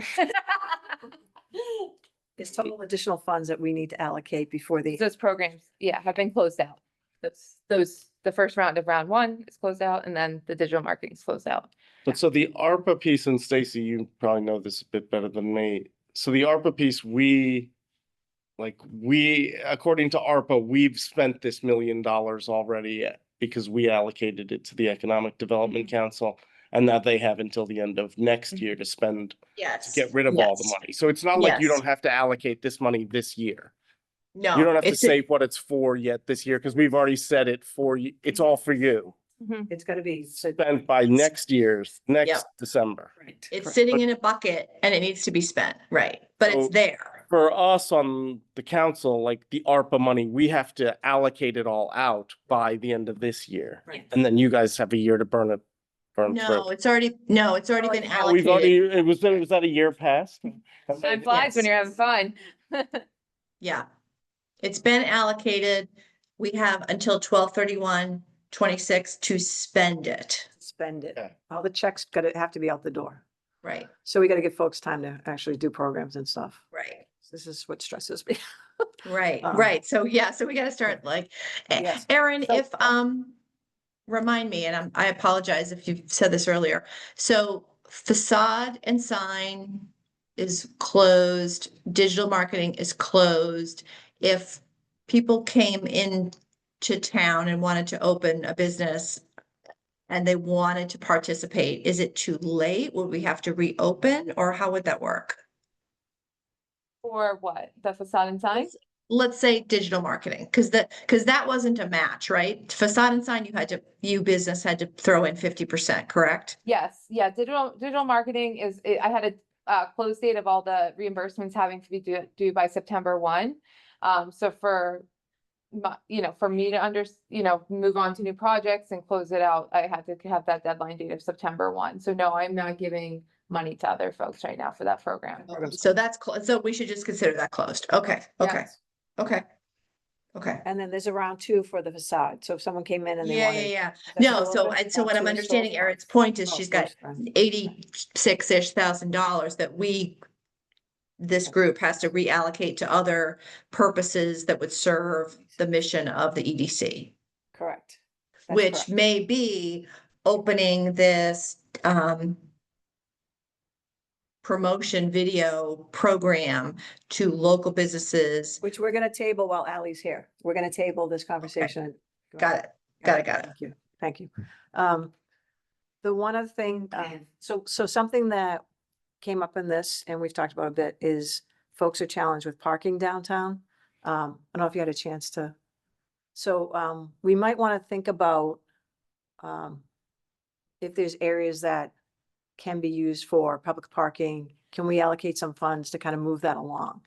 There's total additional funds that we need to allocate before the, Those programs, yeah, have been closed out. the first round of round one is closed out, and then the digital marketing is closed out. But so the ARPA piece, and Stacy, you probably know this a bit better than me. So the ARPA piece, according to ARPA, we've spent this $1 million already because we allocated it to the Economic Development Council. And now they have until the end of next year to spend, to Yes. get rid of all the Yes. money. So it's not like you Yes. don't have to allocate this money this year. No. You don't have to it's say what it's for yet this year, because we've already said it for you. It's all for you. It's gotta be. Spent by next Yep. December. Right. It's sitting in a bucket and it needs to be spent, right? But So- it's there. For us on the council, like the ARPA money, we have to allocate it all out by the end of this year. Right. And then you guys have a year to burn through. No, it's already been Oh, we've allocated. already, was that a year past? Time flies when you're having fun. Yeah. It's been allocated. We have until 12/31/26 to spend it. Spend it. Yeah. All the checks have to be out the door. Right, So we gotta give folks time to actually do programs and stuff. right, This is what stresses me. right, Um, right. So yeah, so we gotta start like, Yes. Erin, So- if, remind me, and I apologize if you said this earlier. So facade and sign is closed, digital marketing is closed. If people came in to town and wanted to open a business and they wanted to participate, is it too late? Would we have to reopen or how would that work? For what? The facade and sign? Let's say digital marketing, because that wasn't a match, right? Facade and sign, you business had to throw in 50%, correct? Yes, yeah, digital marketing I had a close date of all the reimbursements having to be due by September 1. So for for me to move on to new projects and close it out, I had to have that deadline date of September 1. So no, I'm not giving money to other folks right now for that program. So that's so we should just consider that closed. Okay, okay, Yes. okay. Okay. And then there's a round 2 for the facade. So if someone came in and they Yeah, wanted. yeah. that's No, all so of it? so what I'm Round 2 is understanding sold Erin's out. point is Oh, she's got sold. 86-ish thousand dollars that this group has to reallocate to other purposes that would serve the mission of the EDC, Correct. That's which correct. may be opening this promotion video program to local businesses. Which we're gonna table while Ally's here. We're gonna table this conversation. Got it. Got it. Thank you. Thank you. The one other thing, so something that came up in this, and we've talked about a bit, is folks are challenged with parking downtown. I don't know if you had a chance to. So, we might want to think about, if there's areas that can be used for public parking, can we allocate some funds to kind of move that along?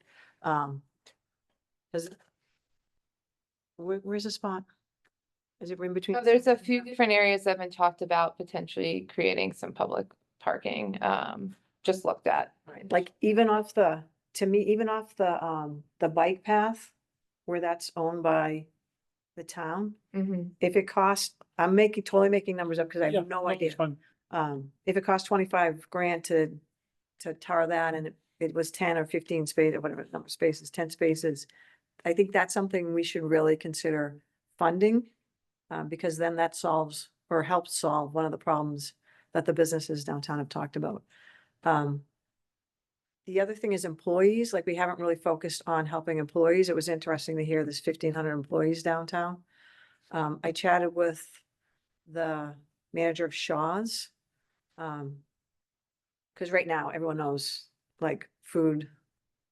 Where's the spot? Is it in between? So there's a few different areas that have been talked about potentially creating some public parking, just looked at. Right, like even off to me, even off the bike path where that's owned by the town, Mhm. if it costs, totally making numbers up because I Yeah, have no no, idea. it's fine. If it costs 25 grand to tar that and it was 10 or 15 space or whatever number of spaces, 10 spaces, I think that's something we should really consider funding. Because then that solves or helps solve one of the problems that the businesses downtown have talked about. The other thing is employees, like we haven't really focused on helping employees. It was interesting to hear there's 1,500 employees downtown. I chatted with the manager of Shaw's. Because right now, everyone knows, like, food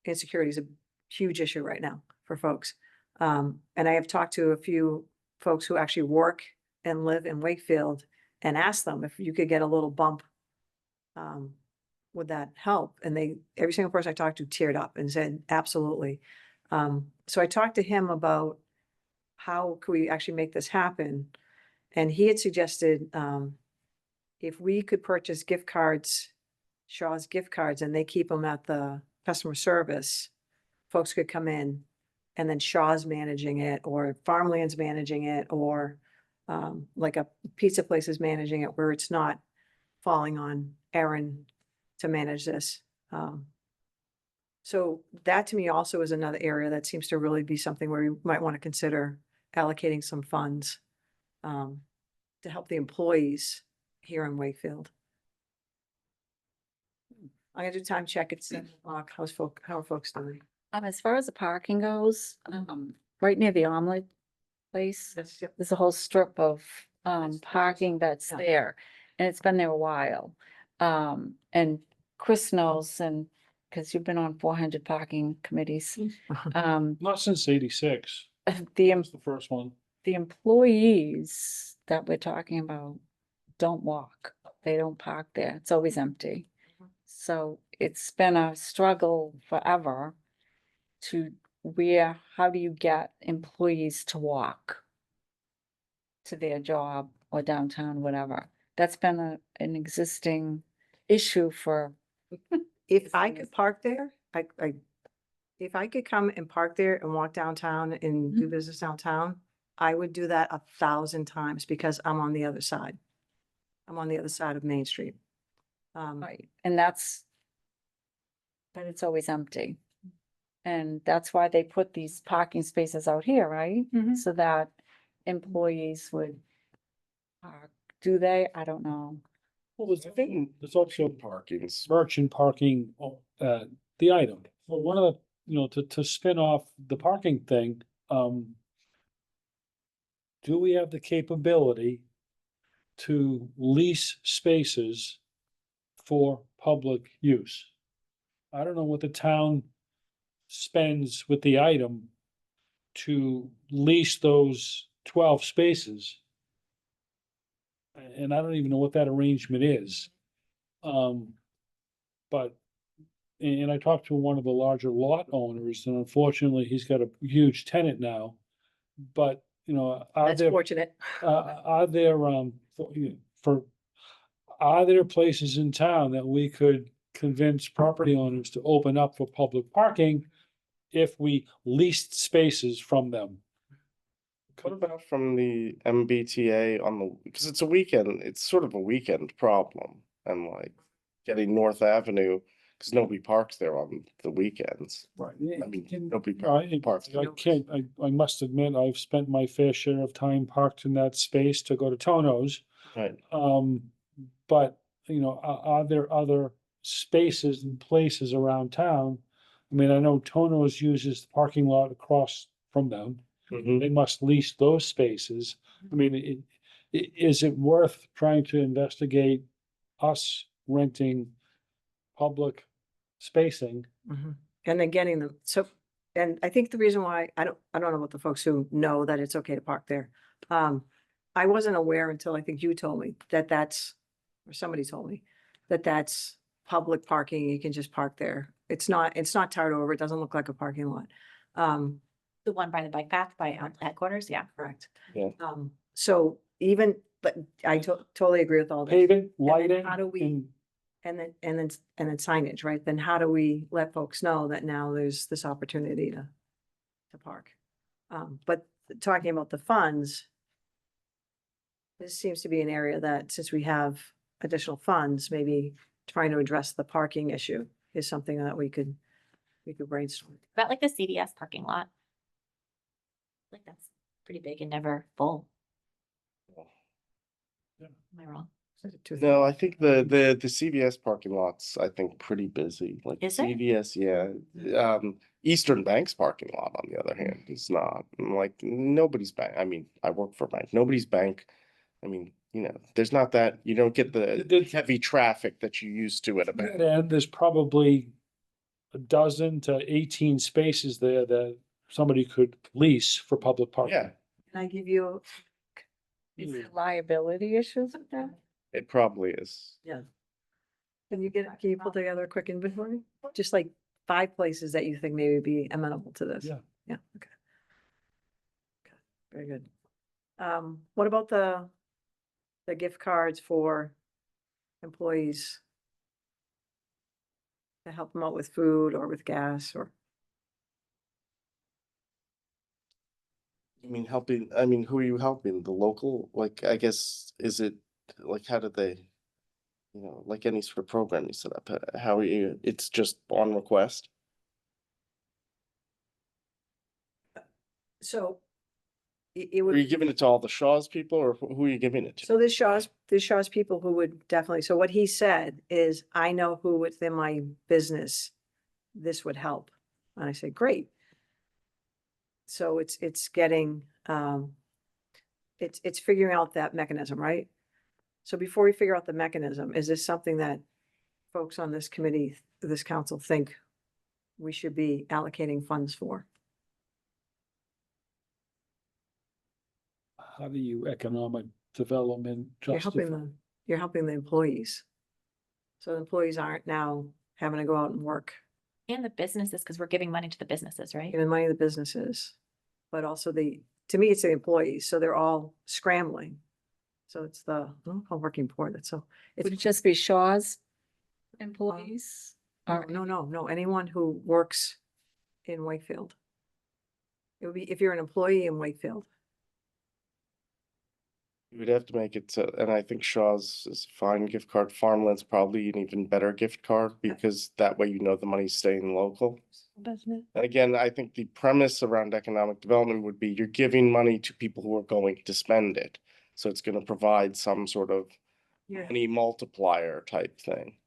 insecurity is a huge issue right now for folks. And I have talked to a few folks who actually work and live in Wakefield and asked them if you could get a little bump. Would that help? And every single person I talked to teared up and said, absolutely. So I talked to him about how could we actually make this happen? And he had suggested, if we could purchase gift cards, Shaw's gift cards, and they keep them at the customer service, folks could come in and then Shaw's managing it, or Farmland's managing it, or like a pizza place is managing it, where it's not falling on Erin to manage this. So that to me also is another area that seems to really be something where we might want to consider allocating some funds to help the employees here in Wakefield. I'm gonna do time check at 7 o'clock. How are folks doing? As far as the parking goes, right near the omelet place, Yep. there's a whole strip of parking that's Yeah. there. And it's been there a while. And Chris knows, and because you've been on 400 parking committees. Not since '86. The, That's the first one. the employees that we're talking about don't walk. They don't park there. It's always empty. So it's been a struggle forever to how do you get employees to walk to their job or downtown, whatever? That's been an existing issue for, If I could park there, if I could come and park there and walk downtown and do business downtown, I would do that 1,000 times because I'm on the other side. I'm on the other side of Main Street. right, but it's always empty. And that's why they put these parking spaces out here, right? Mhm. So that employees would park. Do they? I don't know. Well, there's, I think there's also parking's, merchant parking, the item. Well, one of the, to spin off the parking thing, do we have the capability to lease spaces for public use? I don't know what the town spends with the item to lease those 12 spaces. And I don't even know what that arrangement is. But, and I talked to one of the larger lot owners, and unfortunately, he's got a huge tenant now. But, are That's there, fortunate. are there, are there places in town that we could convince property owners to open up for public parking if we leased spaces from them? what about from the MBTA on the, because it's a weekend, it's sort of a weekend problem. And like getting North Avenue, because nobody parks there on the weekends. Right. I mean, nobody I parks. I can't, I must admit, I've spent my fair share of time parked in that space to go to Tono's. Right. But, are there other spaces and places around town? I mean, I know Tono's uses the parking lot across from them. Mhm. They must lease those spaces. I mean, is it worth trying to investigate us renting public spacing? Mhm. And then getting them, so, and I think the reason why, I don't know about the folks who know that it's okay to park there. I wasn't aware until I think you told me that or somebody told me, that that's public parking, you can just park there. It's not tarred over, it doesn't look like a parking lot. The one by the bike path by headquarters, yeah. Correct. Yeah. So even, but I totally agree with all this. Paving, lighting, how do we- and And then signage, right? Then how do we let folks know that now there's this opportunity to park? But talking about the funds, this seems to be an area that, since we have additional funds, maybe trying to address the parking issue is something that we could brainstorm. About like the CVS parking lot. Like that's pretty big and never full. Yeah. Am I wrong? No, I think the CVS parking lot's, I think, pretty busy, like Is it? CVS, yeah. Eastern Bank's parking lot, on the other hand, is not. Like, nobody's bank, I mean, I work for a bank, nobody's bank. I mean, there's not that, you don't get the The- heavy traffic that you used to at a bank. And there's probably a dozen to 18 spaces there that somebody could lease for public parking. Yeah, Can I give you, Is there liability issues with that? it probably is. can you pull together a quick inventory? Just like 5 places that you think maybe be amenable to this? Yeah. Yeah, okay. Okay, very good. What about the gift cards for employees? To help them out with food or with gas or? I mean, who are you helping? The local, like, I guess, is it, like, how did they, like any sort of program you set up, how are you, it's just on request? So it Are would. you giving it to all the Shaw's people or who are you giving it to? So there's Shaw's people who would definitely, so what he said is, I know who within my business this would help. And I said, great. So it's getting, it's figuring out that mechanism, right? So before we figure out the mechanism, is this something that folks on this committee, this council think we should be allocating funds for? How do you economic development You're helping justify? you're helping the employees. So the employees aren't now having to go out and work, And the businesses, because we're giving money to the businesses, right? giving money to the businesses. But also to me, it's the employees, so they're all scrambling. So it's the, I don't call working poor, that's so. Would it It's, just be Shaw's employees? Or no, anyone who works in Wakefield. It would be, if you're an employee in Wakefield. You would have to make it so, and I think Shaw's is a fine gift card. Farmland's probably an even better gift card because that way you know the money's staying local. Doesn't it? And again, I think the premise around economic development would be you're giving money to people who are going to spend it. So it's gonna provide some sort of Yeah. money multiplier type thing.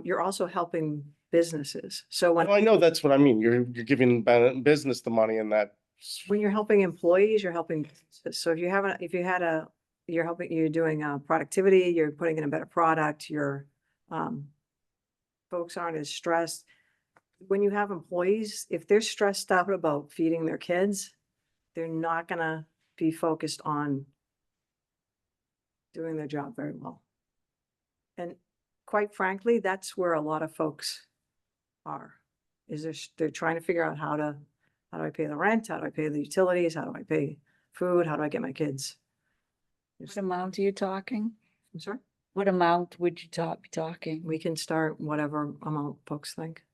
You're also helping businesses. So Well, I know that's what I mean. You're giving business the money and that. when you're helping employees, you're helping businesses. So if you you're doing productivity, you're putting in a better product, folks aren't as stressed. When you have employees, if they're stressed out about feeding their kids, they're not gonna be focused on doing their job very well. And quite frankly, that's where a lot of folks are, they're trying to figure out how do I pay the rent? How do I pay the utilities? How do I pay food? How do I get my kids? what amount are you talking? I'm sorry? What amount would you be talking? We can start whatever amount folks think.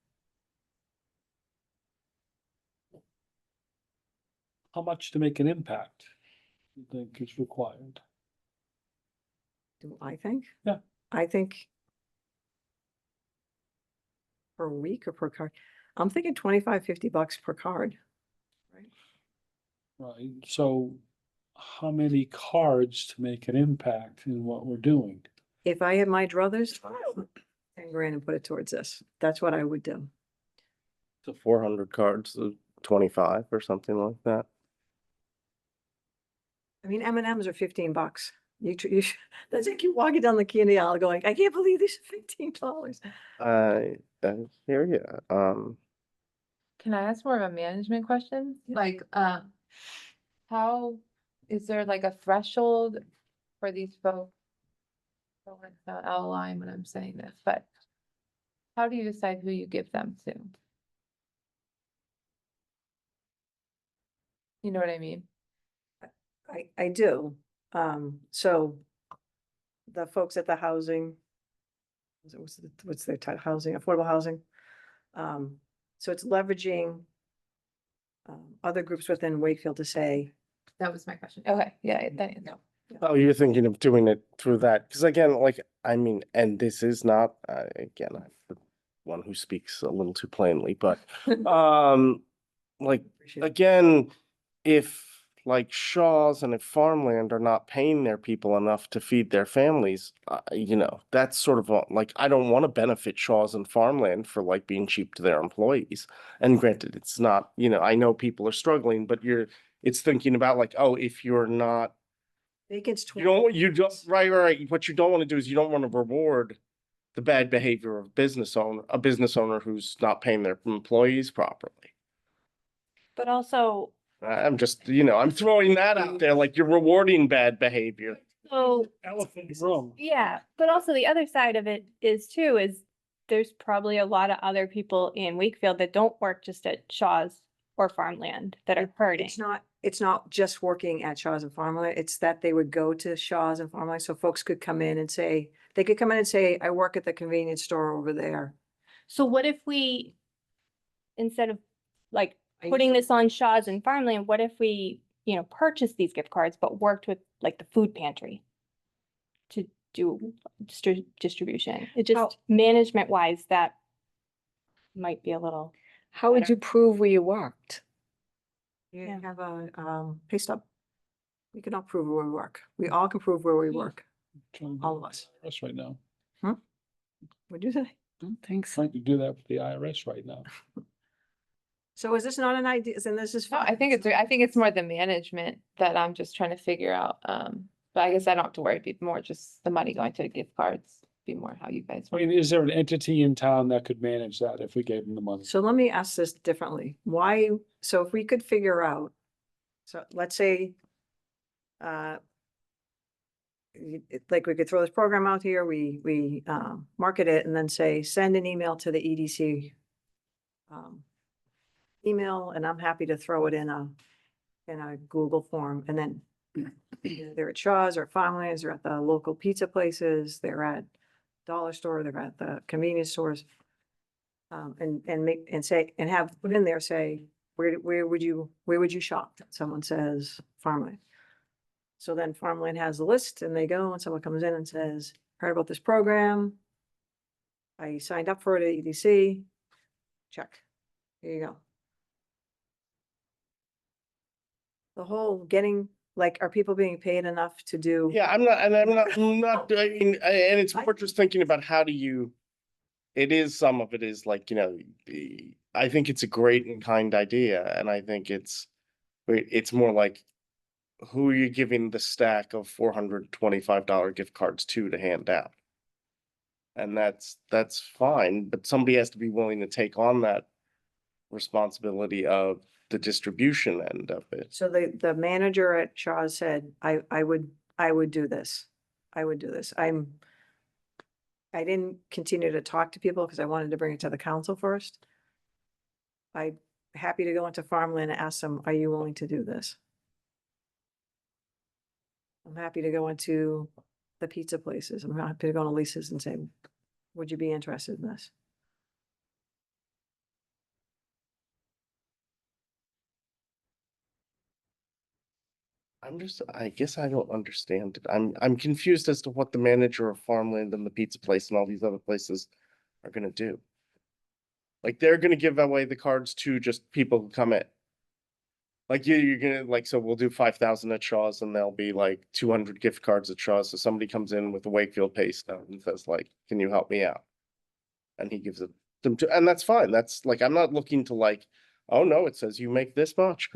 How much to make an impact you think is required? Do I think? Yeah. I think per week or per card. I'm thinking $25-50 per card. Right, so how many cards to make an impact in what we're doing? If I had my druthers, 10 grand and put it towards this. That's what I would do. So 400 cards, 25 or something like that. I mean, M&Ms are $15. That's like you walking down the candy aisle going, I can't believe these are $15. I hear you. Can I ask more of a management question? Like, how, is there like a threshold for these folks? I don't want to sound out of line when I'm saying this, but how do you decide who you give them to? You know what I mean? I do. So the folks at the housing, what's their title? Housing, affordable housing. So it's leveraging other groups within Wakefield to say, That was my question. Okay, yeah, that, no. Oh, you're thinking of doing it through that, because again, like, I mean, and this is not, again, I'm the one who speaks a little too plainly, but, like, again, if like Shaw's and if Farmland are not paying their people enough to feed their families, that's sort of like, I don't want to benefit Shaw's and Farmland for like being cheap to their employees. And granted, it's not, I know people are struggling, but it's thinking about like, oh, if you're not, Bacon's you don't, right. What you don't want to do is you don't want to reward the bad behavior of a business owner who's not paying their employees properly. But also, I'm just, I'm throwing that out there, like you're rewarding bad behavior. so, Elephant in the room. yeah, but also the other side of it is there's probably a lot of other people in Wakefield that don't work just at Shaw's or Farmland that are hurting. It's not just working at Shaw's and Farmland, it's that they would go to Shaw's and Farmland, so folks could come in and say, I work at the convenience store over there. So what if we, instead of like I putting used this on Shaw's and Farmland, what if we, purchased these gift cards, but worked with like the food pantry to do distribution? It just, management wise, that might be a little. How would you prove where you worked? You Yeah. have a, pay stub. We can all prove where we work. We all can prove where we work, Trying to do all of us. IRS right now. What'd you say? Don't think so. Trying to do that with the IRS right now. So is this not an idea? And this is No, fine. I think it's more the management that I'm just trying to figure out. But I guess I don't have to worry, it'd be more just the money going to the gift cards, be more how you guys. I mean, is there an entity in town that could manage that if we gave them the money? So let me ask this differently. Why, so if we could figure out, so let's say, like we could throw this program out here, we market it and then say, send an email to the EDC email, and I'm happy to throw it in a Google form, and then either they're at Shaw's or Farmlands, or at the local pizza places, they're at dollar store, they're at the convenience stores. And make, and say, and have, put in there, say, where would you shop? Someone says Farmland. So then Farmland has the list, and they go, and someone comes in and says, heard about this program. I signed up for it at EDC. Check. Here you go. The whole getting, like, are people being paid enough to do? Yeah, I'm not, and I'm not, I mean, and it's I- more just thinking about how do you, it is, some of it is like, you know, I think it's a great and kind idea, and I think it's more like, who are you giving the stack of $425 gift cards to hand out? And that's fine, but somebody has to be willing to take on that responsibility of the distribution end of it. So the manager at Shaw's said, I would do this. I would do this. I didn't continue to talk to people because I wanted to bring it to the council first. I'm happy to go into Farmland and ask them, are you willing to do this? I'm happy to go into the pizza places. I'm happy to go to Lisa's and say, would you be interested in this? I guess I don't understand it. I'm confused as to what the manager of Farmland and the pizza place and all these other places are gonna do. Like, they're gonna give away the cards to just people who come in. Like, you're gonna, like, so we'll do 5,000 at Shaw's, and there'll be like 200 gift cards at Shaw's, so somebody comes in with a Wakefield pay stub and says like, can you help me out? And he gives it them to, and that's fine, that's like, I'm not looking to like, oh no, it says you make this much.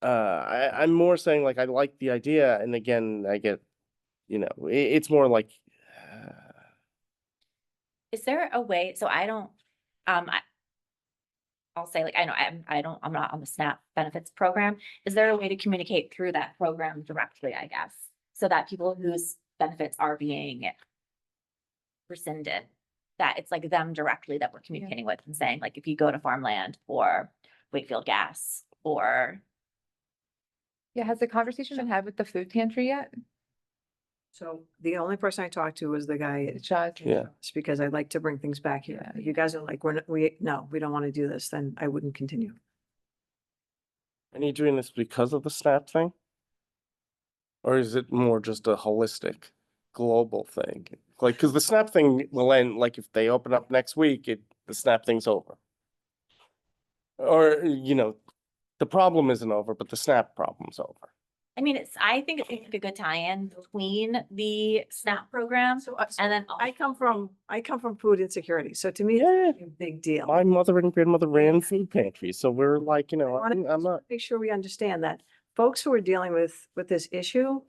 I'm more saying like, I like the idea, and again, I get, you know, it's more like, Is there a way, so I don't, I'll say like, I know I'm not on the SNAP benefits program. Is there a way to communicate through that program directly, I guess? So that people whose benefits are being rescinded, that it's like them directly that we're communicating with and saying, like, if you go to Farmland or Wakefield Gas or. Yeah, has the conversation been had with the food pantry yet? So the only person I talked to was the guy at Shaw's? Yeah. It's because I'd like to bring things back here. Yeah. If you guys are like, no, we don't want to do this, then I wouldn't continue. are you doing this because of the SNAP thing? Or is it more just a holistic, global thing? Like, cause the SNAP thing will end, like, if they open up next week, the SNAP thing's over. Or, you know, the problem isn't over, but the SNAP problem's over. I mean, I think it's like a good tie-in between the SNAP program and then. I come from food insecurity, so to me, Yeah. it's a big deal. My mother and grandmother ran food pantries, so we're like, you know, I wanna I'm not. Make sure we understand that folks who are dealing with this issue,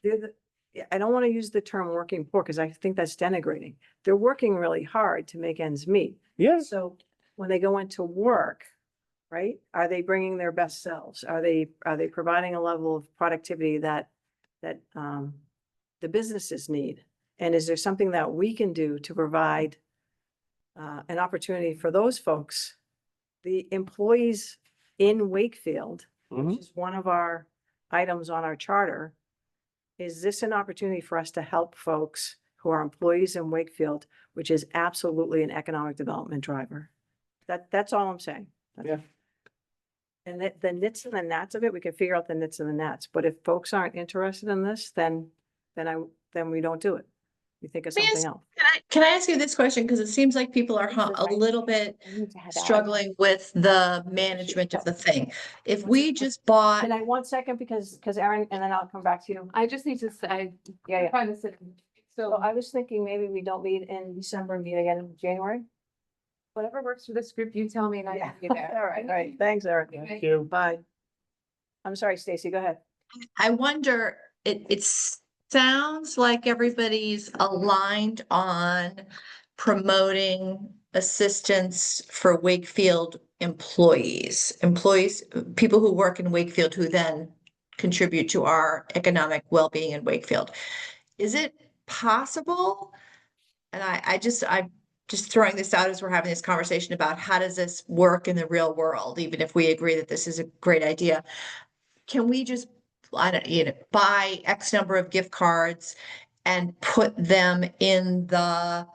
I don't want to use the term working poor because I think that's denigrating. They're working really hard to make ends meet. Yeah. So when they go into work, right, are they bringing their best selves? Are they providing a level of productivity that the businesses need? And is there something that we can do to provide an opportunity for those folks, the employees in Wakefield, which is one of our items on our charter? Is this an opportunity for us to help folks who are employees in Wakefield, which is absolutely an economic development driver? That's all I'm saying. Yeah. And the nits and the gnats of it, we can figure out the nits and the gnats, but if folks aren't interested in this, then we don't do it. you think of Let me something ask- else. Can I ask you this question? Because it seems like people are a little bit struggling with the management of the thing. If we just bought, Can I 1 second, because Erin, and then I'll come back to you. I just need to say, Yeah, yeah. trying to sit. So So I was thinking maybe we don't meet in December, meet again in January. whatever works for this group, you tell me and I Yeah. can be there. All right. Thanks, Erin. Thank you. Bye. I'm sorry, Stacy, go ahead. I wonder, it sounds like everybody's aligned on promoting assistance for Wakefield employees, people who work in Wakefield who then contribute to our economic well-being in Wakefield. Is it possible? And I'm just throwing this out as we're having this conversation about how does this work in the real world, even if we agree that this is a great idea. Can we just, I don't, buy X number of gift cards and put them in the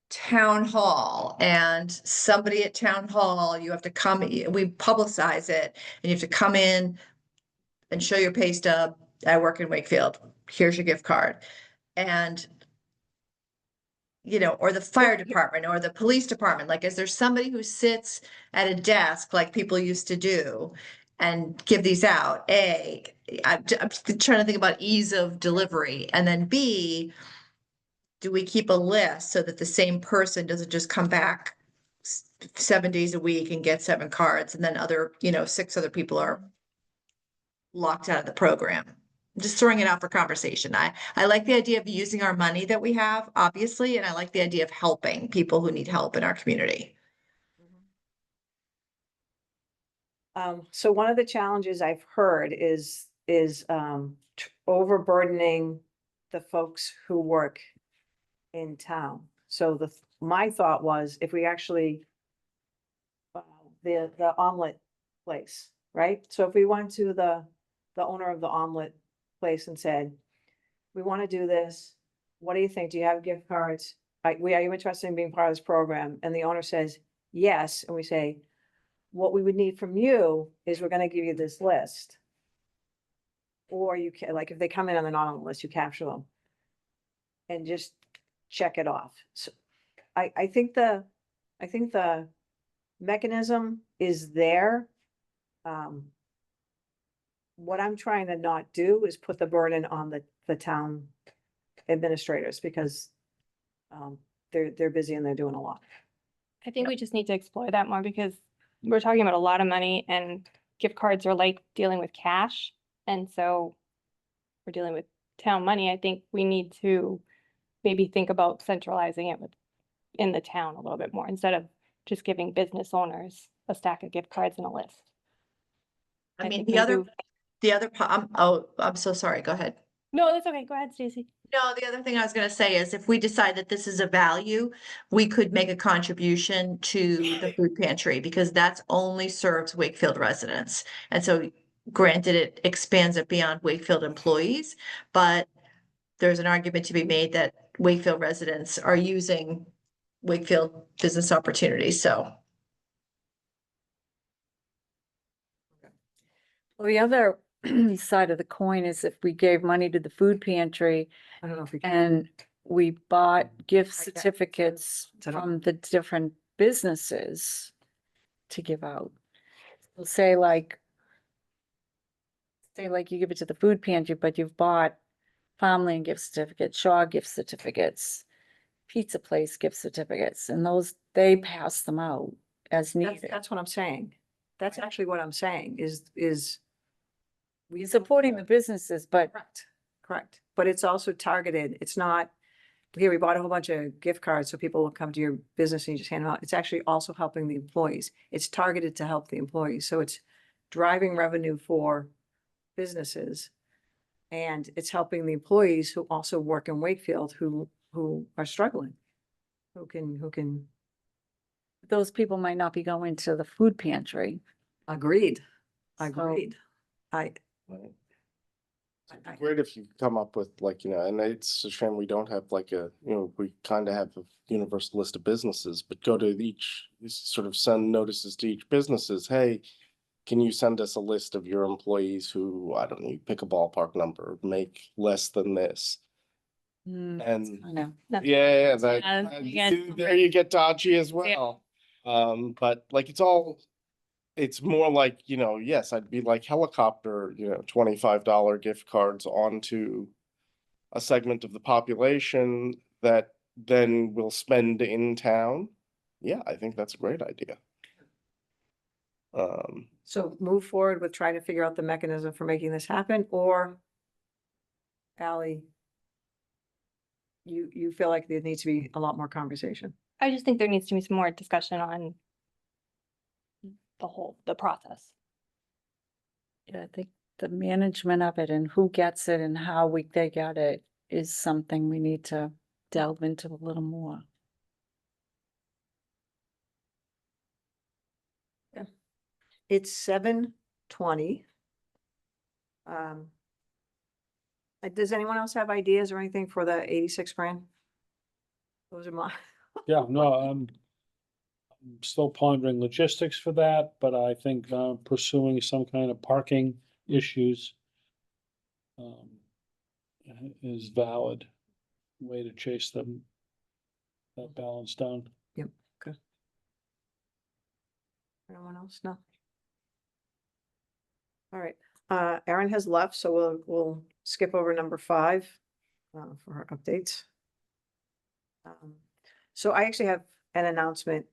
town hall, and somebody at town hall, you have to come, we publicize it, and you have to come in and show your pay stub. I work in Wakefield. Here's your gift card. And or the fire department or the police department, like, is there somebody who sits at a desk like people used to do and give these out? I'm trying to think about ease of delivery. And then B, do we keep a list so that the same person doesn't just come back 7 days a week and get 7 cards, and then 6 other people are locked out of the program? I'm just throwing it out for conversation. I like the idea of using our money that we have, obviously, and I like the idea of helping people who need help in our community. So one of the challenges I've heard is overburdening the folks who work in town. So my thought was, if we actually the omelet place, right? So if we went to the owner of the omelet place and said, we want to do this, what do you think? Do you have gift cards? Are you interested in being part of this program? And the owner says yes, and we say, what we would need from you is we're going to give you this list. Or you can, like, if they come in and they're not on the list, you capture them and just check it off. So I think the mechanism is there. What I'm trying to not do is put the burden on the town administrators, because they're busy and they're doing a lot. I think we just need to explore that more, because we're talking about a lot of money, and gift cards are like dealing with cash. And so we're dealing with town money. I think we need to maybe think about centralizing it in the town a little bit more, instead of just giving business owners a stack of gift cards and a list. I mean, think the maybe- other, I'm so sorry. Go ahead. No, that's okay. Go ahead, Stacy. No, the other thing I was going to say is, if we decide that this is a value, we could make a contribution to the food pantry, because that's only serves Wakefield residents. And so, granted, it expands it beyond Wakefield employees, but there's an argument to be made that Wakefield residents are using Wakefield business opportunities. So Well, the other side of the coin is, if we gave money to the food pantry I don't know if we can. and we bought gift I can't- certificates I don't- from the different businesses to give out. We'll say like you give it to the food pantry, but you've bought Farmland gift certificates, Shaw gift certificates, pizza place gift certificates, and they pass them out as needed. That's what I'm saying. That's actually what I'm saying is. We're supporting the businesses, but Correct. But it's also targeted. It's not, here, we bought a whole bunch of gift cards so people will come to your business and you just hand them out. It's actually also helping the employees. It's targeted to help the employees. So it's driving revenue for businesses. And it's helping the employees who also work in Wakefield who are struggling. Who can. those people might not be going to the food pantry. Agreed. So- Agreed. Right. It'd be great if you come up with, like, and it's a shame we don't have like we kind of have a universal list of businesses, but go to each, sort of send notices to each businesses. Hey, can you send us a list of your employees who, I don't know, pick a ballpark number, make less than this? Mm, And I know. That's- yeah, that, Yeah, you guys- there you get dodgy as well. But like it's more like, yes, I'd be like helicopter, $25 gift cards onto a segment of the population that then will spend in town. Yeah, I think that's a great idea. So move forward with trying to figure out the mechanism for making this happen, or Ally, you feel like there needs to be a lot more conversation? I just think there needs to be some more discussion on the process. Yeah, I think the management of it and who gets it and how they get it is something we need to delve into a little more. It's 7:20. Does anyone else have ideas or anything for the 86 grand? Those are my, Yeah, no, I'm still pondering logistics for that, but I think pursuing some kind of parking issues um, is valid way to chase them, that balance down. anyone else? No. All right, Erin has left, so we'll skip over number 5 for her updates. So I actually have an announcement.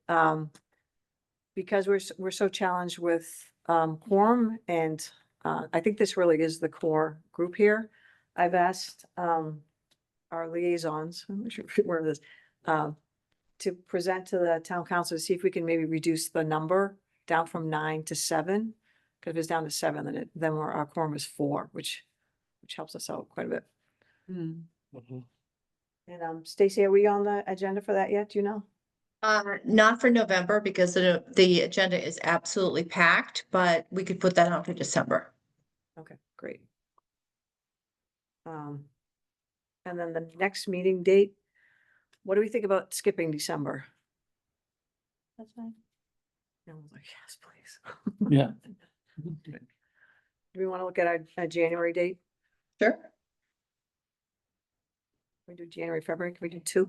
Because we're so challenged with quorum, and I think this really is the core group here. I've asked our liaisons, I'm not sure where this, to present to the town council to see if we can maybe reduce the number down from 9 to 7. Because if it's down to 7, then our quorum is 4, which helps us out quite a bit. Mm. And Stacy, are we on the agenda for that yet? Do you know? Not for November because the agenda is absolutely packed, but we could put that on for December. Okay, great. And then the next meeting date, what do we think about skipping December? That's fine. And I was like, yes, please. Yeah. Do we want to look at a January date? Sure. Can we do January, February? Can we do 2?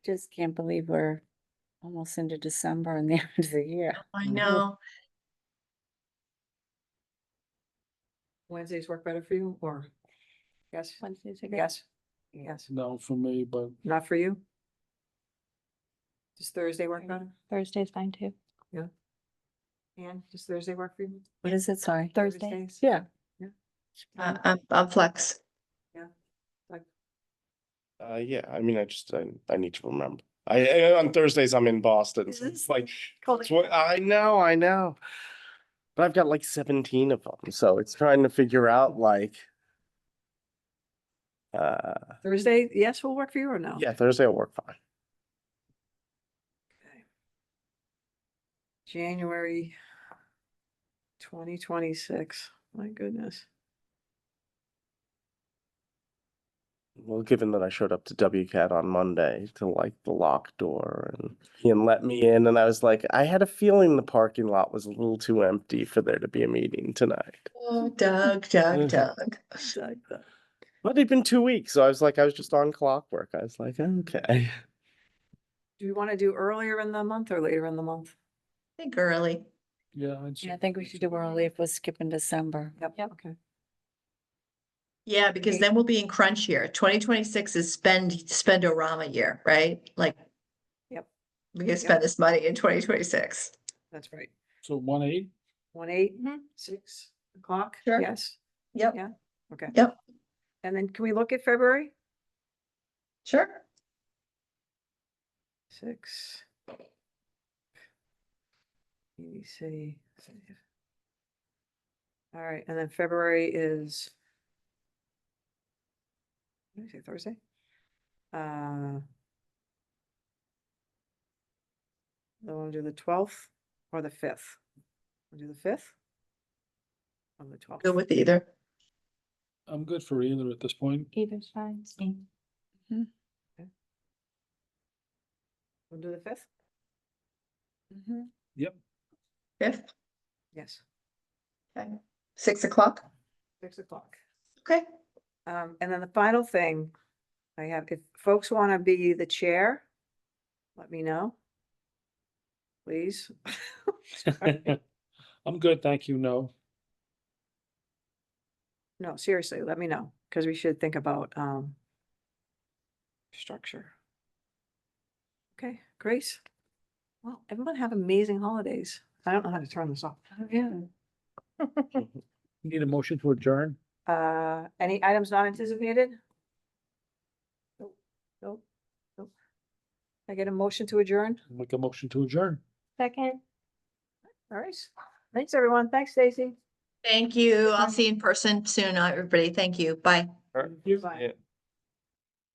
Just can't believe we're almost into December and the end of the year. I know. Wednesdays work better for you, or? Yes, Wednesdays are great. yes, yes, No, for me, but not for you? Does Thursday work better? Thursday's fine too. And does Thursday work for you? What is it? Sorry. Thursday. Thursdays? Yeah. I'm flex. Yeah, I mean, I need to remember. On Thursdays, I'm in Boston, Is so this it's like, called it's what, I know. But I've got like 17 of them, so it's trying to figure out like, Thursday, yes, will work for you or no? yeah, Thursday will work fine. Okay. January 2026, my goodness. Well, given that I showed up to WCAT on Monday to like the locked door and he let me in, and I was like, I had a feeling the parking lot was a little too empty for there to be a meeting tonight. Oh, Doug. But it'd been 2 weeks, so I was just on clockwork. I was like, okay. Do we want to do earlier in the month or later in the month? I think early. yeah, Yeah, I think we should do early if we're skipping December. Yep, okay. Yeah, because Okay. then we'll be in crunch year. 2026 is spendorama year, right? Like. Yep. We can spend this money in 2026. That's right. so 1/8. 1/8, Mhm. 6 o'clock? Sure. Yes, Yep. Yeah. okay. Yep. And then can we look at February? Sure. 6. EDC. All right, and then February is. What did I say, Thursday? Do want to do the 12th or the 5th? We'll do the 5th? Or the 12th? Go with either. I'm good for either at this point. Either's fine. We'll do the 5th? Yep. 5th, Yes. okay. 6 o'clock. 6 o'clock. Okay. And then the final thing I have, if folks want to be the chair, let me know. Please. I'm good, thank you, no. No, seriously, let me know, because we should think about, structure. Okay, Grace? Well, everyone have amazing holidays. I don't know how to turn this off. Yeah. Need a motion to adjourn? Any items not anticipated? Nope, nope, nope. I get a motion to adjourn? Make a motion to adjourn. Second. All right. Thanks, everyone. Thanks, Stacy. Thank you. I'll see you in person soon, everybody. Thank you. Bye. Or- Bye. yeah.